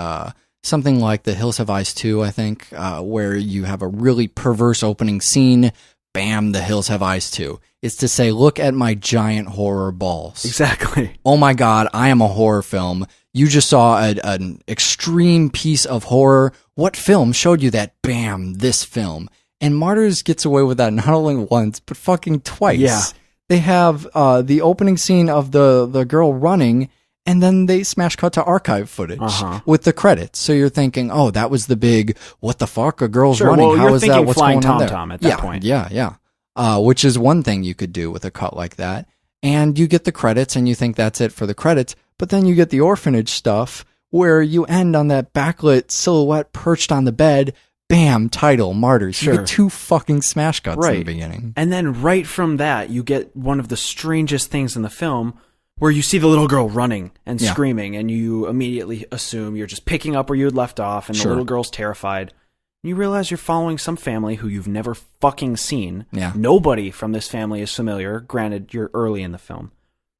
something like The Hills Have Eyes 2, I think, where you have a really perverse opening scene. Bam, The Hills Have Eyes 2. It's to say, look at my giant horror balls. Exactly. Oh my God, I am a horror film. You just saw an extreme piece of horror. What film showed you that? Bam, this film. And Martyrs gets away with that not only once, but fucking twice. Yeah. They have the opening scene of the girl running, and then they smash cut to archive footage with the credits. So you're thinking, oh, that was the big, what the fuck? A girl's running. Well, How you're is thinking that? What's Flying going on there? Tom at that point. Yeah. Which is one thing you could do with a cut like that. And you get the credits, and you think that's it for the credits. But then you get the orphanage stuff, where you end on that backlit silhouette perched on the bed. Bam, title, Martyrs. You get two fucking smash cuts in the beginning. And then right from that, you get one of the strangest things in the film where you see the little girl running and screaming, and you immediately assume you're just picking up where you had left off, and the little girl's terrified. You realize you're following some family who you've never fucking seen. Yeah. Nobody from this family is familiar. Granted, you're early in the film.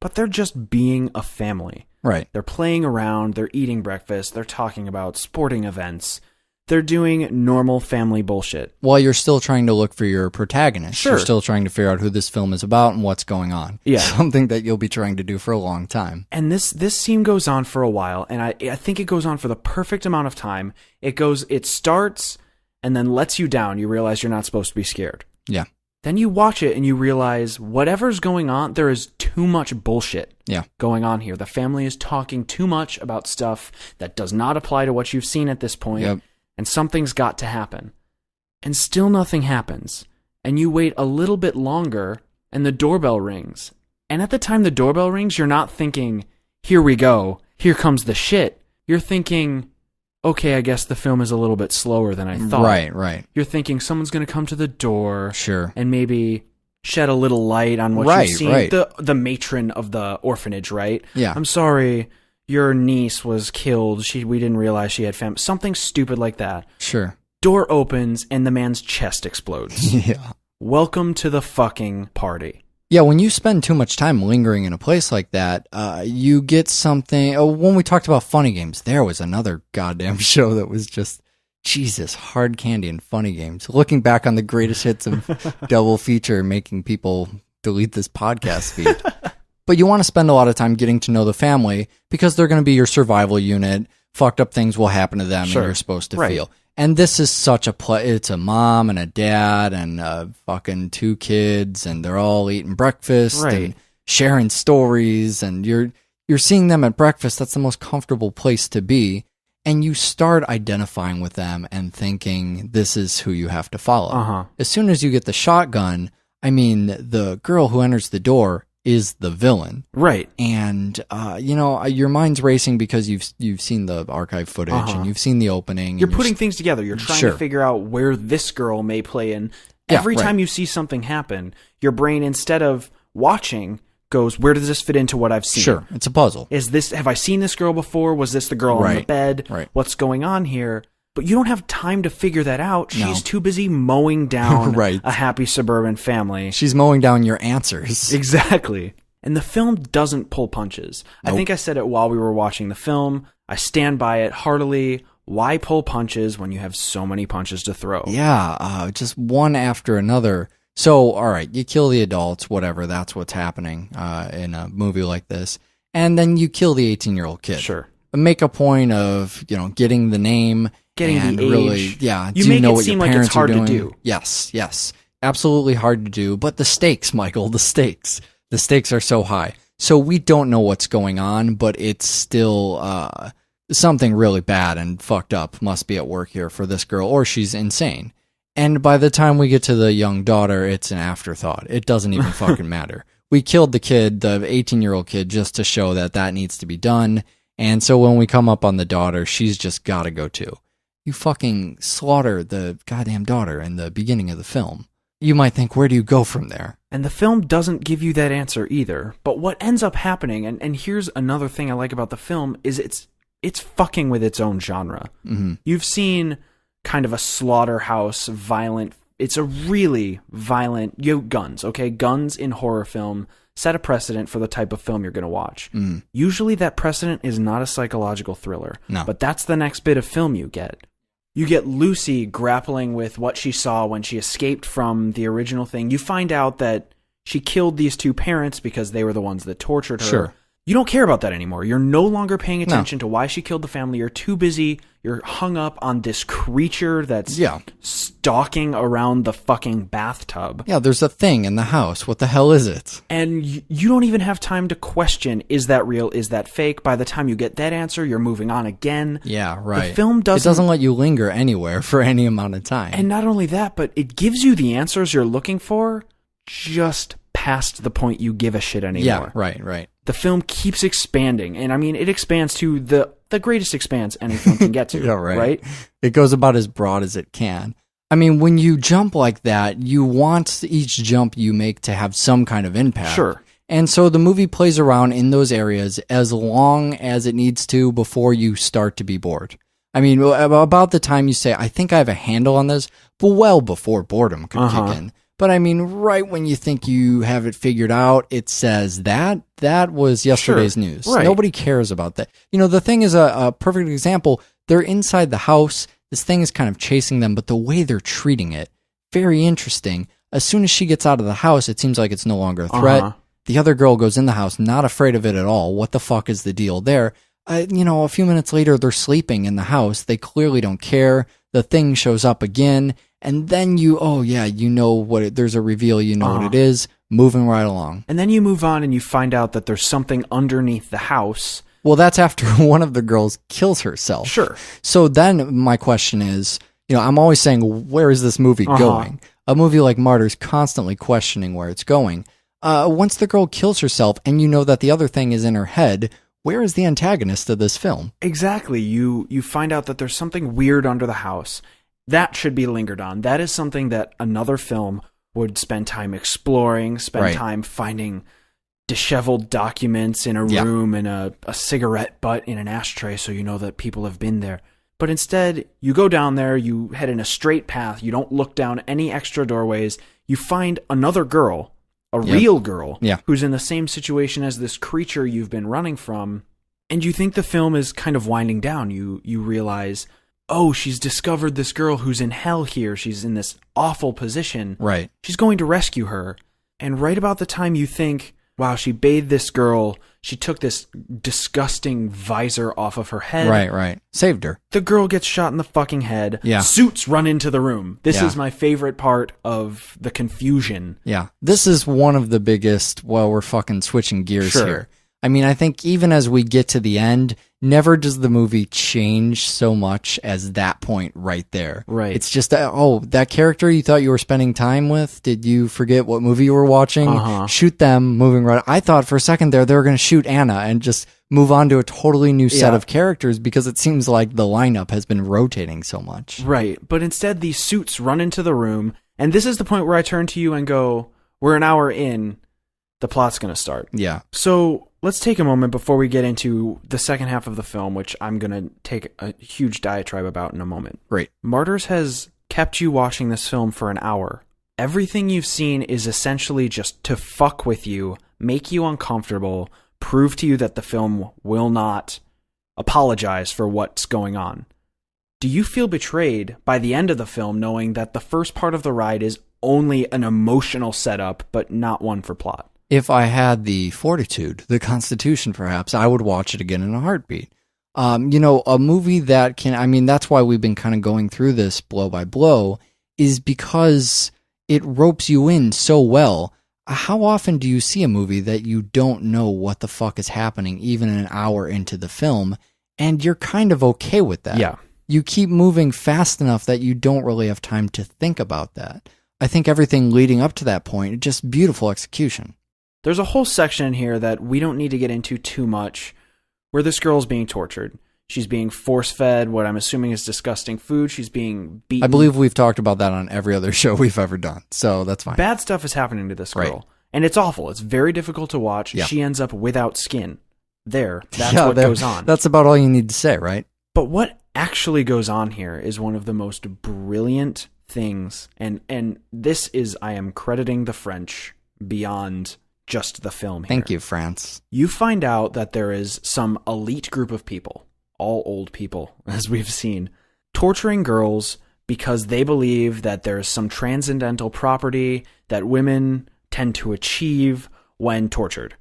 But they're just being a family. Right. They're playing around, they're eating breakfast, they're talking about sporting events. They're doing normal family bullshit. While you're still trying to look for your protagonist. Sure. You're still trying to figure out who this film is about and what's going on. Yeah. Something that you'll be trying to do for a long time. And this scene goes on for a while, and I think it goes on for the perfect amount of time. It starts and then lets you down. You realize you're not supposed to be scared. Yeah. Then you watch it and you realize whatever's going on, there is too much bullshit going on here. The family is talking too much about stuff that does not apply to what you've seen at this point, and something's got to happen. And still nothing happens. And you wait a little bit longer, and the doorbell rings. And at the time the doorbell rings, you're not thinking, here we go, here comes the shit. You're thinking, okay, I guess the film is a little bit slower than I thought. Right. You're thinking someone's going to come to the door. Sure. And maybe shed a little light on what you've seen. Right. The matron of the orphanage, right? Yeah. I'm sorry, your niece was killed. We didn't realize she had family. Something stupid like that. Sure. Door opens and the man's chest explodes. Yeah. Welcome to the fucking party. Yeah, when you spend too much time lingering in a place like that, you get something. When we talked about funny games, there was another goddamn show that was just, Jesus, hard candy and funny games. Looking back on the greatest hits of Double Feature, making people delete this podcast feed. But you want to spend a lot of time getting to know the family because they're going to be your survival unit. Fucked up things will happen to them, and you're supposed to feel. And this is such it's a mom and a dad and fucking 2 kids, and they're all eating breakfast and sharing stories, and you're seeing them at breakfast. That's the most comfortable place to be. And you start identifying with them and thinking, this is who you have to follow. As soon as you get the shotgun, I mean, the girl who enters the door is the villain. Right. And, your mind's racing because you've seen the archive footage and you've seen the opening. You're putting things together. You're trying to figure out where this girl may play in. Every time you see something happen, your brain, instead of watching, goes, where does this fit into what I've seen? Sure. It's a puzzle. Have I seen this girl before? Was this the girl on the bed? Right. What's going on here? But you don't have time to figure that out. She's too busy mowing down a happy suburban family. She's mowing down your answers. Exactly. And the film doesn't pull punches. Nope. I think I said it while we were watching the film. I stand by it heartily. Why pull punches when you have so many punches to throw? Yeah, just one after another. So, all right, you kill the adults, whatever. That's what's happening in a movie like this. And then you kill the 18-year-old kid. Sure. Make a point of, getting the name. Getting and the age. Really, you make it seem like it's hard to do. Yes. Absolutely hard to do. But the stakes, Michael, the stakes are so high. So we don't know what's going on, but it's still something really bad and fucked up must be at work here for this girl, or she's insane. And by the time we get to the young daughter, it's an afterthought. It doesn't even fucking matter. We killed the kid, the 18-year-old kid, just to show that needs to be done. And so when we come up on the daughter, she's just got to go too. You fucking slaughter the goddamn daughter in the beginning of the film. You might think, where do you go from there? And the film doesn't give you that answer either. But what ends up happening, and here's another thing I like about the film, is it's fucking with its own genre. Mm-hmm. You've seen kind of a slaughterhouse, violent, it's a really violent, guns, okay? Guns in horror film set a precedent for the type of film you're going to watch. Mm. Usually that precedent is not a psychological thriller. No. But that's the next bit of film you get. You get Lucy grappling with what she saw when she escaped from the original thing. You find out that she killed these 2 parents because they were the ones that tortured her. Sure. You don't care about that anymore. You're no longer paying attention to why she killed the family. You're too busy. You're hung up on this creature that's stalking around the fucking bathtub. Yeah, there's a thing in the house. What the hell is it? And you don't even have time to question, is that real? Is that fake? By the time you get that answer, you're moving on again. Yeah, right. The film doesn't... It doesn't let you linger anywhere for any amount of time. And not only that, but it gives you the answers you're looking for just past the point you give a shit anymore. Yeah, right. The film keeps expanding, and I mean, it expands to the greatest expanse any film can get to. Yeah, right. It goes about as broad as it can. I mean, when you jump like that, you want each jump you make to have some kind of impact. Sure. And so the movie plays around in those areas as long as it needs to before you start to be bored. I mean, about the time you say, I think I have a handle on this, but well before boredom could kick in. But I mean, right when you think you have it figured out, it says that was yesterday's news. Right. Nobody cares about that. The thing is a perfect example. They're inside the house. This thing is kind of chasing them, but the way they're treating it, very interesting. As soon as she gets out of the house, it seems like it's no longer a threat. The other girl goes in the house, not afraid of it at all. What the fuck is the deal there? A few minutes later, they're sleeping in the house. They clearly don't care. The thing shows up again. And then you know there's a reveal, you know what it is, moving right along. And then you move on and you find out that there's something underneath the house. Well, that's after one of the girls kills herself. Sure. So then my question is, I'm always saying, where is this movie going? A movie like Martyrs constantly questioning where it's going. Once the girl kills herself and you know that the other thing is in her head, where is the antagonist of this film? Exactly. You find out that there's something weird under the house. That should be lingered on. That is something that another film would spend time exploring, spend time finding disheveled documents in a room and a cigarette butt in an ashtray so you know that people have been there. But instead, you go down there, you head in a straight path, you don't look down any extra doorways, you find another girl, a real girl, who's in the same situation as this creature you've been running from, and you think the film is kind of winding down. You realize, oh, she's discovered this girl who's in hell here, she's in this awful position. Right. She's going to rescue her. And right about the time you think, wow, she bathed this girl, she took this disgusting visor off of her head. Right. Saved her. The girl gets shot in the fucking head. Yeah. Suits run into the room. This is my favorite part of the confusion. Yeah. This is one of the biggest, we're fucking switching gears here. I mean, I think even as we get to the end, never does the movie change so much as that point right there. Right. It's just that character you thought you were spending time with, did you forget what movie you were watching? Shoot them, moving right. I thought for a second there they were going to shoot Anna and just move on to a totally new set of characters because it seems like the lineup has been rotating so much. Right. But instead these suits run into the room, and this is the point where I turn to you and go, we're an hour in, the plot's going to start. Yeah. So let's take a moment before we get into the second half of the film, which I'm going to take a huge diatribe about in a moment. Great. Martyrs has kept you watching this film for an hour. Everything you've seen is essentially just to fuck with you, make you uncomfortable, prove to you that the film will not apologize for what's going on. Do you feel betrayed by the end of the film knowing that the first part of the ride is only an emotional setup, but not one for plot? If I had the fortitude, the constitution perhaps, I would watch it again in a heartbeat. A movie that that's why we've been kind of going through this blow by blow, is because it ropes you in so well. How often do you see a movie that you don't know what the fuck is happening even an hour into the film, and you're kind of okay with that? Yeah. You keep moving fast enough that you don't really have time to think about that. I think everything leading up to that point, just beautiful execution. There's a whole section in here that we don't need to get into too much, where this girl's being tortured. She's being force-fed what I'm assuming is disgusting food. She's being beaten. I believe we've talked about that on every other show we've ever done, so that's fine. Bad stuff is happening to this girl, right. And it's awful. It's very difficult to watch. Yeah. She ends up without skin. That's what goes on. That's about all you need to say, right? But what actually goes on here is one of the most brilliant things, and this is, I am crediting the French beyond just the film here. Thank you, France. You find out that there is some elite group of people, all old people, as we've seen, torturing girls because they believe that there's some transcendental property that women tend to achieve when tortured.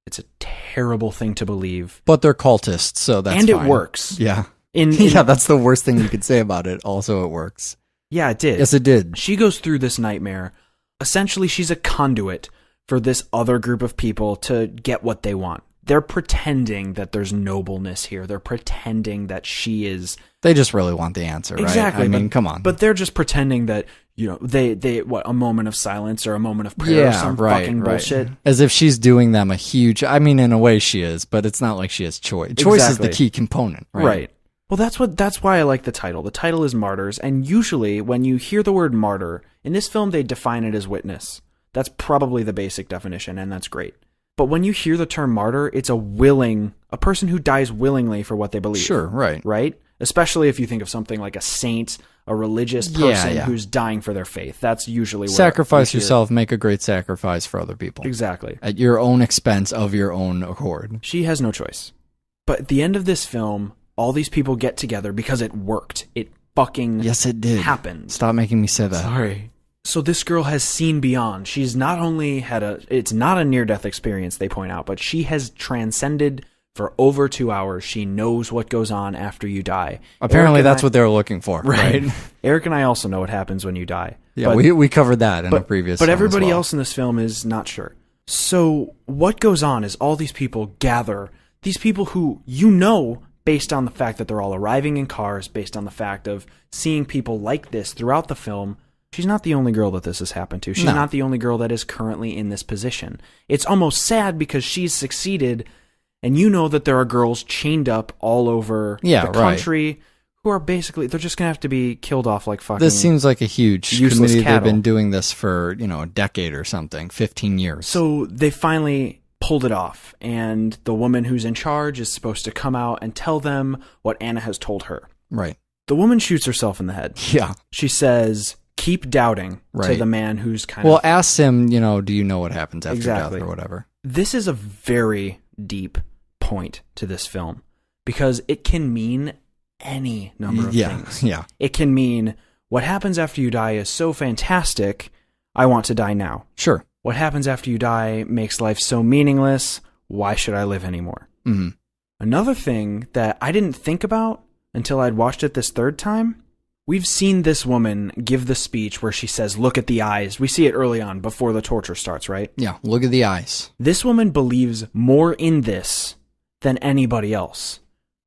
It's a terrible thing to believe. But they're cultists, so that's and fine. It works. Yeah. Yeah, that's the worst thing you could say about it. Also, it works. Yeah, it did. Yes, it did. She goes through this nightmare. Essentially, she's a conduit for this other group of people to get what they want. They're pretending that there's nobleness here. They're pretending that she is... They just really want the answer, right? Exactly. I mean, come on. But they're just pretending that, they a moment of silence or a moment of prayer or some fucking bullshit. As if she's doing them a huge... I mean, in a way she is, but it's not like she has choice. Choice is the key component, right? Right. Well, that's why I like the title. The title is Martyrs, and usually when you hear the word martyr, in this film they define it as witness. That's probably the basic definition, and that's great. But when you hear the term martyr, it's a person who dies willingly for what they believe. Sure, right. Right? Especially if you think of something like a saint, a religious person who's dying for their faith. That's usually where... Sacrifice yourself, make a great sacrifice for other people. Exactly. At your own expense, of your own accord. She has no choice. But at the end of this film, all these people get together because it worked. It fucking yes, it did. Happened. Stop making me say that. Sorry. So this girl has seen beyond. She's not only it's not a near-death experience, they point out, but she has transcended for over 2 hours. She knows what goes on after you die. Apparently that's what they were looking for, right? Eric and I also know what happens when you die. Yeah, but we covered that in a previous But film everybody as well. else in this film is not sure. So what goes on is all these people gather, these people who you know, based on the fact that they're all arriving in cars, based on the fact of seeing people like this throughout the film. She's not the only girl that this has happened to. She's not the only girl that is currently in this position. It's almost sad because she's succeeded, and you know that there are girls chained up all over the country who are basically, they're just going to have to be killed off like fucking This seems like a huge useless committee. cattle. They've been doing this for, a decade or something, 15 years. So they finally pulled it off, and the woman who's in charge is supposed to come out and tell them what Anna has told her. Right. The woman shoots herself in the head. Yeah. She says, keep doubting to the man who's kind Well, of... ask him, do you know what happens after Exactly. death or whatever? This is a very deep point to this film because it can mean any number of things. Yeah. It can mean what happens after you die is so fantastic, I want to die now. Sure. What happens after you die makes life so meaningless, why should I live anymore? Mm-hmm. Another thing that I didn't think about until I'd watched it this third time, we've seen this woman give the speech where she says, look at the eyes. We see it early on before the torture starts, right? Yeah, look at the eyes. This woman believes more in this than anybody else.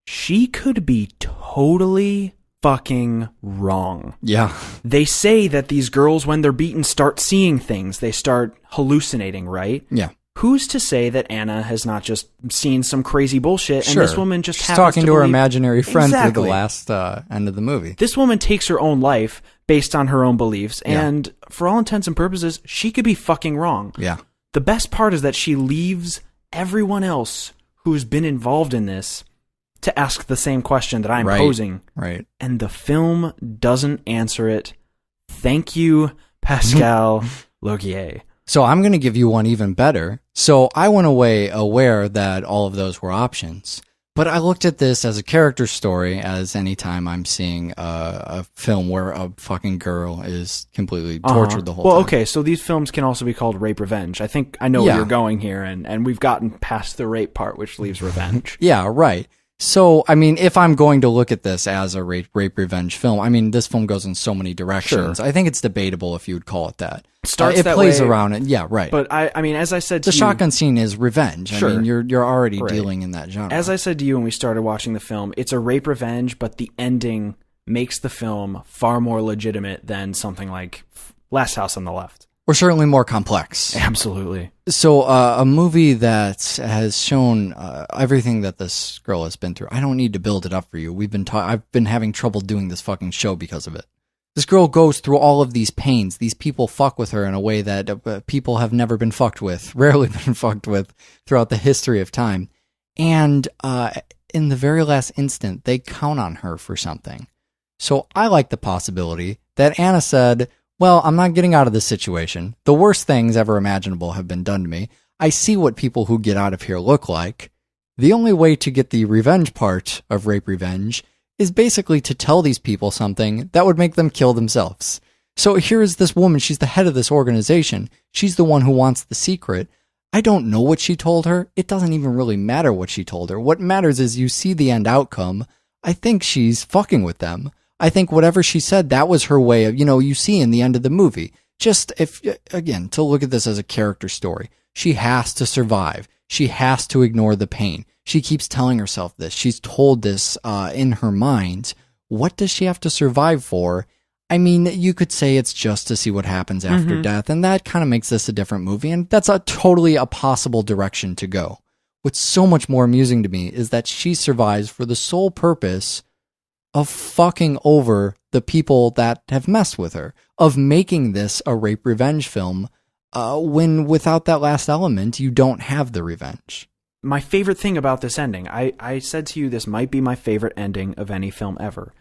She could be totally fucking wrong. Yeah. They say that these girls, when they're beaten, start seeing things. They start hallucinating, right? Yeah. Who's to say that Anna has not just seen some crazy bullshit and Sure. this woman just She's happens talking to her believe- imaginary friend through Exactly. the last end of the movie. This woman takes her own life based on her own beliefs, and for all intents and purposes, she could be fucking wrong. Yeah. The best part is that she leaves everyone else who's been involved in this to ask the same question that I'm posing. Right. And the film doesn't answer it. Thank you, Pascal Laugier. So I'm going to give you one even better. So I went away aware that all of those were options, but I looked at this as a character story, as anytime I'm seeing a film where a fucking girl is completely tortured the whole time. Well, okay, so these films can also be called rape revenge. I think I know where Yeah. you're going here, and we've gotten past the rape part, which leaves revenge. Yeah, right. So, I mean, if I'm going to look at this as a rape revenge film, I mean, this film goes in so many directions. Sure. I think it's debatable if you would call it that. Starts it that plays way, around it. Yeah, right. But I mean, as I said to the you, shotgun scene is revenge. Sure. I mean, you're already Right. dealing in that genre. as I said to you when we started watching the film, it's a rape revenge, but the ending makes the film far more legitimate than something like Last House on the Left. Or certainly more complex. Absolutely. So, a movie that has shown everything that this girl has been through. I don't need to build it up for you. I've been having trouble doing this fucking show because of it. This girl goes through all of these pains. These people fuck with her in a way that people have never been fucked with, rarely been fucked with throughout the history of time. And in the very last instant, they count on her for something. So I like the possibility that Anna said, well, I'm not getting out of this situation. The worst things ever imaginable have been done to me. I see what people who get out of here look like. The only way to get the revenge part of rape revenge is basically to tell these people something that would make them kill themselves. So here is this woman. She's the head of this organization. She's the one who wants the secret. I don't know what she told her. It doesn't even really matter what she told her. What matters is you see the end outcome. I think she's fucking with them. I think whatever she said, that was her way of, you see in the end of the movie. Just again, to look at this as a character story, she has to survive. She has to ignore the pain. She keeps telling herself this. She's told this in her mind. What does she have to survive for? I mean, you could say it's just to see what happens after death, and that kind of makes this a different movie, and that's totally a possible direction to go. What's so much more amusing to me is that she survives for the sole purpose of fucking over the people that have messed with her, of making this a rape revenge film, when without that last element, you don't have the revenge. My favorite thing about this ending, I said to you this might be my favorite ending of any film ever.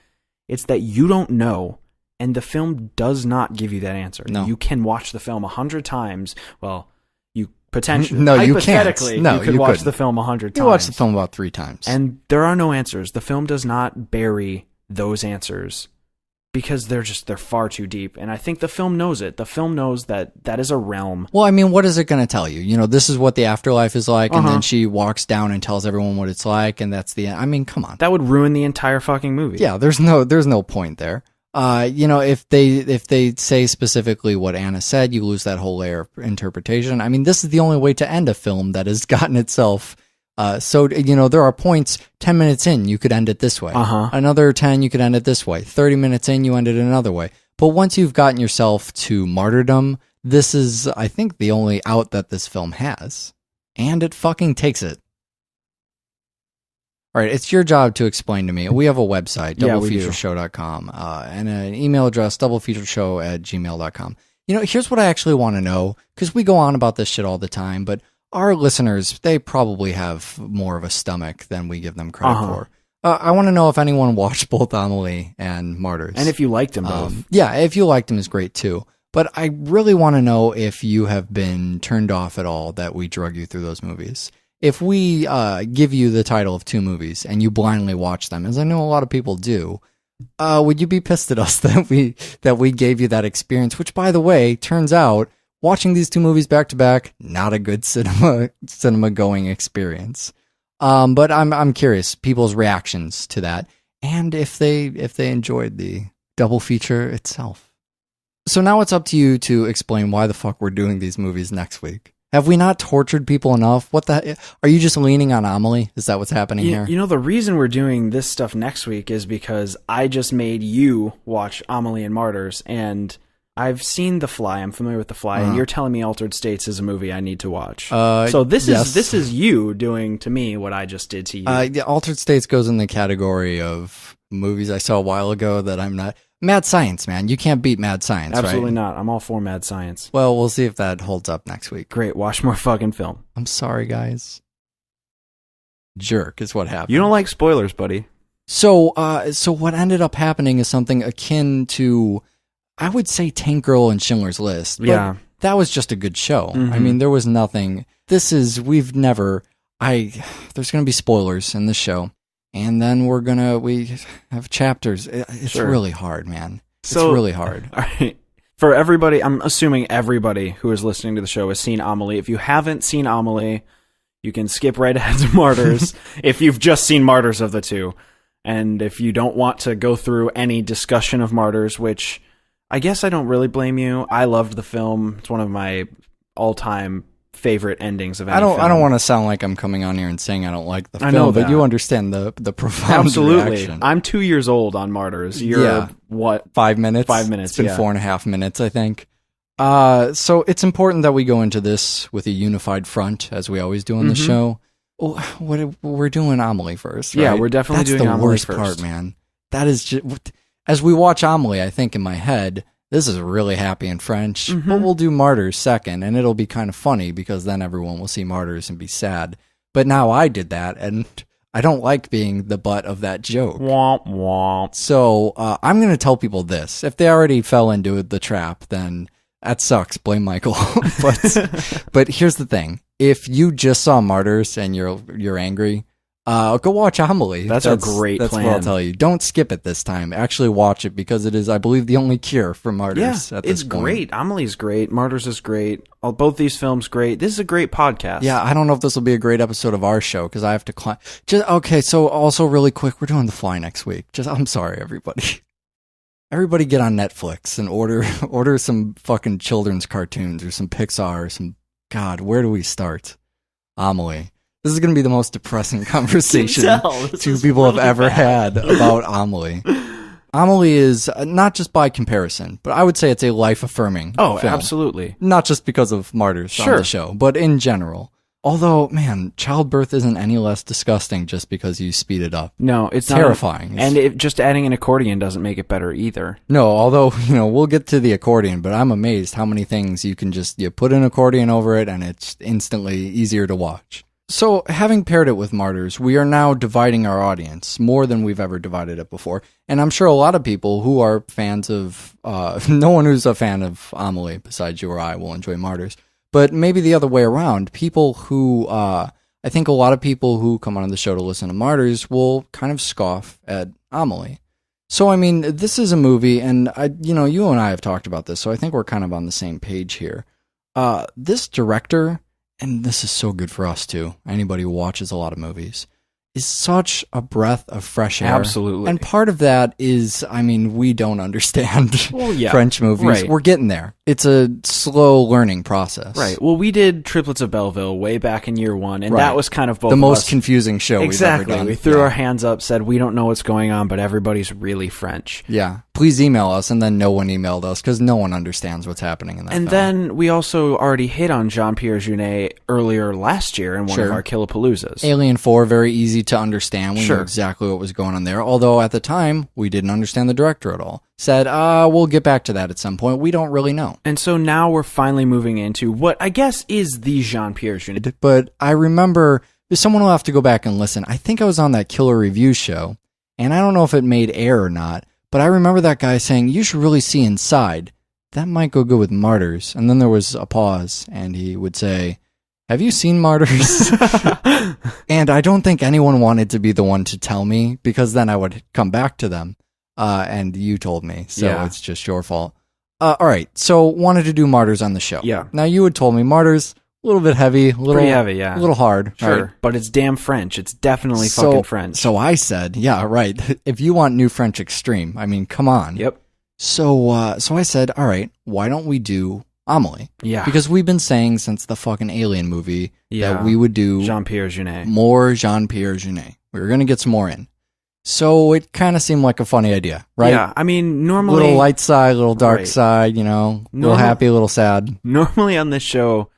It's that you don't know, and the film does not give you that answer. No. You can watch the film 100 times. Well, you potentially, No, you can't. hypothetically, No, you could you watch couldn't. the film 100 times. You watch the film about 3 times. And there are no answers. The film does not bury those answers because they're far too deep. And I think the film knows it. The film knows that is a realm. Well, I mean, what is it going to tell you? You know, this is what the afterlife is like, and then she walks down and tells everyone what it's like, and that's the end. I mean, come on. That would ruin the entire fucking movie. Yeah, there's no point there. You know, if they say specifically what Anna said, you lose that whole layer of interpretation. I mean, this is the only way to end a film that has gotten itself. So, you know, there are points, 10 minutes in, you could end it this way. Another 10, you could end it this way. 30 minutes in, you end it another way. But once you've gotten yourself to martyrdom, this is, I think, the only out that this film has. And it fucking takes it. All right, it's your job to explain to me. We have a website, doublefeatureshow.com, and an email address, doublefeatureshow@gmail.com. You know, here's what I actually want to know, because we go on about this shit all the time, but our listeners, they probably have more of a stomach than we give them credit for. I want to know if anyone watched both Amelie and Martyrs. And if you liked them both. Yeah, if you liked them is great too. But I really want to know if you have been turned off at all that we drug you through those movies. If we give you the title of two movies and you blindly watch them, as I know a lot of people do, would you be pissed at us that we gave you that experience? Which, by the way, turns out, watching these two movies back to back, not a good cinema going experience. But I'm curious people's reactions to that, and if they enjoyed the double feature itself. So now it's up to you to explain why the fuck we're doing these movies next week. Have we not tortured people enough? What the? Are you just leaning on Amelie? Is that what's happening here? You know, the reason we're doing this stuff next week is because I just made you watch Amelie and Martyrs, and I've seen The Fly. I'm familiar with The Fly, and you're telling me Altered States is a movie I need to watch. So this is you doing to me what I just did to you. Altered States goes in the category of movies I saw a while ago that I'm not. Mad Science, man. You can't beat Mad Science, Absolutely right? not. I'm all for Mad Science. Well, we'll see if that holds up next week. Great. Watch more fucking film. I'm sorry, guys. Jerk is what happened. You don't like spoilers, buddy. So what ended up happening is something akin to, I would say, Tank Girl and Schindler's List. But yeah. That was just a good show. Mm-hmm. I mean, there was nothing. There's going to be spoilers in this show. And then we have chapters. It's really hard, man. It's really hard. All right. For everybody, I'm assuming everybody who is listening to the show has seen Amelie. If you haven't seen Amelie, you can skip right ahead to Martyrs if you've just seen Martyrs of the two. And if you don't want to go through any discussion of Martyrs, which I guess I don't really blame you. I loved the film. It's one of my all-time favorite endings of any film. I don't want to sound like I'm coming on here and saying I don't like the film, know that. But you understand the profound reaction. I'm 2 years old on Martyrs. You're what? 5 minutes? 5 minutes, It's been 4.5 minutes, I think. So it's important that we go into this with a unified front, as we always do on the show. We're doing Amelie first, right? Yeah, we're definitely doing Amelie first. That's the worst part, man. That is just... As we watch Amelie, I think in my head, this is really happy in French, but we'll do Martyrs second, and it'll be kind of funny because then everyone will see Martyrs and be sad. But now I did that, and I don't like being the butt of that joke. Womp womp. So I'm going to tell people this. If they already fell into the trap, then that sucks. Blame Michael. But here's the thing. If you just saw Martyrs and you're angry, go watch Amelie. That's a great plan. That's what I'll tell you. Don't skip it this time. Actually watch it because it is, I believe, the only cure for Martyrs at this point. Great. Amelie's great. Martyrs is great. Both these films great. This is a great podcast. Yeah, I don't know if this will be a great episode of our show because I have to climb. Okay, so also really quick, we're doing The Fly next week. I'm sorry, everybody. Everybody get on Netflix and order some fucking children's cartoons or some Pixar or some... God, where do we start? Amelie. This is going to be the most depressing conversation two people have ever had about Amelie. Amelie is not just by comparison, but I would say it's a life-affirming film. Absolutely. Not just because of Martyrs on the show, but in general. Although, man, childbirth isn't any less disgusting just because you speed it up. No, it's terrifying. And just adding an accordion doesn't make it better either. No, although, we'll get to the accordion, but I'm amazed how many things you can you put an accordion over it and it's instantly easier to watch. So, having paired it with Martyrs, we are now dividing our audience more than we've ever divided it before. And I'm sure a lot of people who are fans of... no one who's a fan of Amelie, besides you or I, will enjoy Martyrs. But maybe the other way around, people who... I think a lot of people who come on the show to listen to Martyrs will kind of scoff at Amelie. So, I mean, this is a movie, and you and I have talked about this, so I think we're kind of on the same page here. This director, and this is so good for us too, anybody who watches a lot of movies, is such a breath of fresh air. Absolutely. And part of that is, I mean, we don't understand French movies. Right. We're getting there. It's a slow learning process. Right. Well, we did Triplets of Belleville way back in year 1, and that was kind of both the of most us. confusing show we've ever done. We threw our hands up, said, we don't know what's going on, but everybody's really French. Yeah. Please email us, and then no one emailed us, because no one understands what's happening in that And film. then we also already hit on Jean-Pierre Jeunet earlier last year in one of our Killapaloozas. Alien 4, very easy to understand. We Sure. knew exactly what was going on there. Although at the time, we didn't understand the director at all. Said, we'll get back to that at some point. We don't really know. And so now we're finally moving into what I guess is the Jean-Pierre Jeunet. But I remember, someone will have to go back and listen. I think I was on that Killer Review show, and I don't know if it made air or not, but I remember that guy saying, you should really see Inside. That might go good with Martyrs. And then there was a pause, and he would say, have you seen Martyrs? And I don't think anyone wanted to be the one to tell me, because then I would come back to them. And you told me, so it's just your fault. All right, so wanted to do Martyrs on the show. Yeah. Now you had told me Martyrs, a little bit heavy, Pretty heavy, yeah. a little hard. Sure, right? but it's damn French. It's definitely fucking French. So I said, yeah, right. If you want new French extreme, I mean, come on. Yep. So I said, all right, why don't we do Amelie? Yeah. Because we've been saying since the fucking Alien movie that we would do Jean-Pierre Jeunet. more Jean-Pierre Jeunet. We were going to get some more in. So it kind of seemed like a funny idea, right? Yeah, I mean, normally... Little light side, little dark side, little happy, little sad. Normally on this show,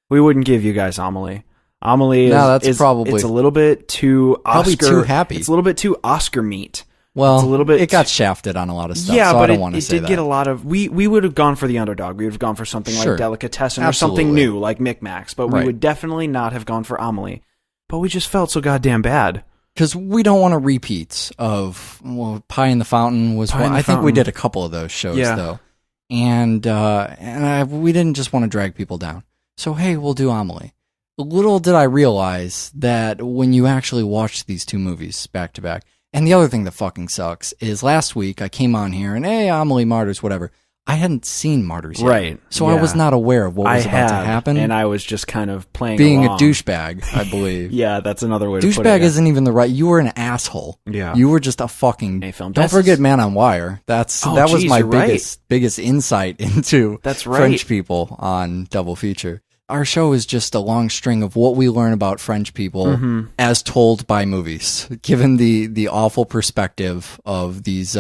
we wouldn't give you guys Amelie. Amelie is probably... It's a little bit too Oscar... Probably too happy. It's a little bit too Oscar meat. Well, it's a little bit it got shafted on a lot of stuff, yeah, so but I don't want to say that. It did get a lot of... We would have gone for the underdog. We would have gone for something like Delicatessen or something new, like Micmacs, but we would definitely not have gone for Amelie. But we just felt so goddamn bad. Because we don't want a repeat of Pie in the Fountain was one. I think we did a couple of those shows though, and we didn't just want to drag people down. So hey, we'll do Amelie. Little did I realize that when you actually watch these two movies back to back, and the other thing that fucking sucks is last week I came on here and hey, Amelie, Martyrs, whatever. I hadn't seen Martyrs yet. Right. So I was not aware of what was about to happen. And I was just kind of playing being along. a douchebag, I believe. Yeah, that's another way to put it. Douchebag isn't even the right... You were an asshole. Yeah. You were just a fucking... film. Don't forget Man on Wire. That was my biggest insight into French people on Double Feature. Our show is just a long string of what we learn about French people as told by movies, given the awful perspective of these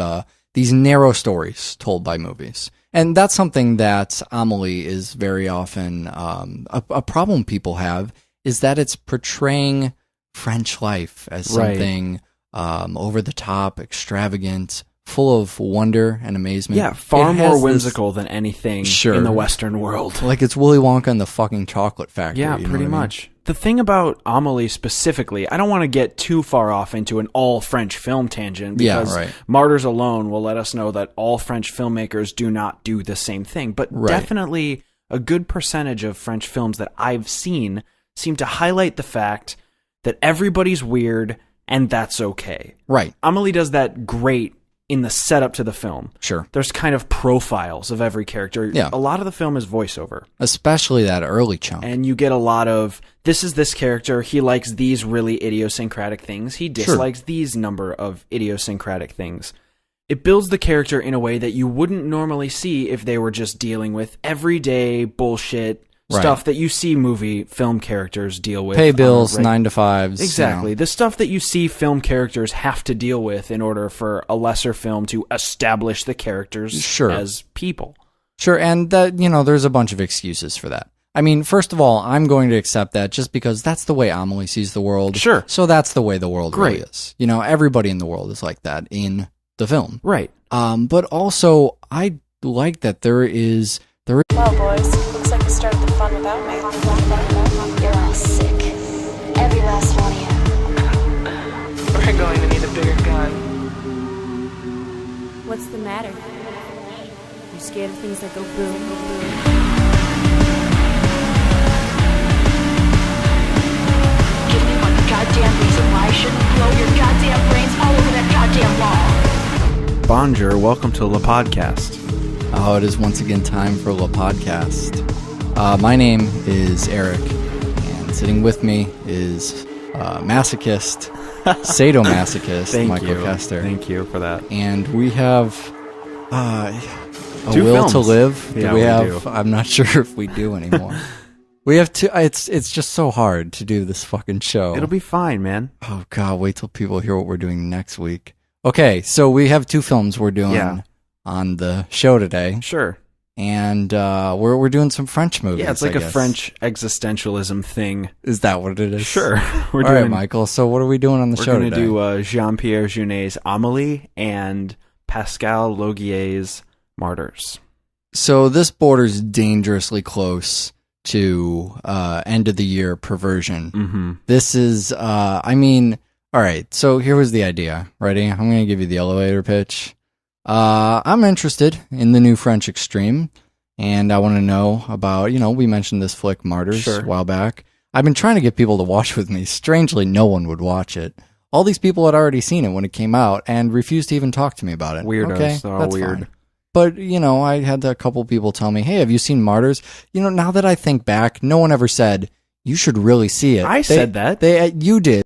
narrow stories told by movies. And that's something that Amelie is very often a problem people have, is that it's portraying French life as something over the top, extravagant, full of wonder and amazement. Yeah, far more whimsical than anything in the Western world. Like it's Willy Wonka and the fucking chocolate factory. Yeah, pretty much. The thing about Amelie specifically, I don't want to get too far off into an all-French film tangent, because Martyrs alone will let us know that all French filmmakers do not do the same thing. But definitely a good percentage of French films that I've seen seem to highlight the fact that everybody's weird and that's okay. Right. Amelie does that great in the setup to the film. Sure. There's kind of profiles of every character. Yeah. A lot of the film is voiceover. Especially that early chunk. And you get a lot of, this is this character, he likes these really idiosyncratic things, he dislikes these number of idiosyncratic things. It builds the character in a way that you wouldn't normally see if they were just dealing with everyday bullshit stuff that you see film characters deal with. Pay bills, 9 to 5s. Exactly. The stuff that you see film characters have to deal with in order for a lesser film to establish the characters as people. Sure, and that, there's a bunch of excuses for that. I mean, first of all, I'm going to accept that just because that's the way Amelie sees the world. Sure. So that's the way the world really is. Everybody in the world is like that in the film. Right. But also, I like that there is... Well, boys, looks like you started the fun without me. You're all sick. Every last one of you. We're going to need a bigger gun. What's the matter? You scared of things that go boom, boom, boom? Give me one goddamn reason why I shouldn't blow your goddamn brains all over that goddamn wall. bonjour. Welcome to Le Podcast. Oh, it is once again time for Le Podcast. My name is Eric, and sitting with me is masochist, sadomasochist, Michael Kester. Thank you for that. And we have a Two will films. to live. Yeah, Do we we have? do. I'm not sure if we do anymore. We have two. It's just so hard to do this fucking show. It'll be fine, man. Oh God! Wait till people hear what we're doing next week. Okay, so we have two films we're doing on the show today, Sure. and we're doing some French movies. Yeah, it's like I a guess. French existentialism thing. Is that what it is? Sure. We're All right, doing. Michael. So what are we doing on the We're show going to today? do Jean-Pierre Junet's Amelie and Pascal Laugier's Martyrs. So this borders dangerously close to end of the year perversion. Mm-hmm. This is, I mean, all right. So here was the idea. Ready? I'm going to give you the elevator pitch. I'm interested in the new French Extreme, and I want to know about, we mentioned this flick Martyrs a while back. I've been trying to get people to watch with me. Strangely, no one would watch it. All these people had already seen it when it came out and refused to even talk to me about it. Weirdos. Okay, They're all that's weird. fine. But, I had a couple people tell me, hey, have you seen Martyrs? Now that I think back, no one ever said, you should really see it. I said that. You did.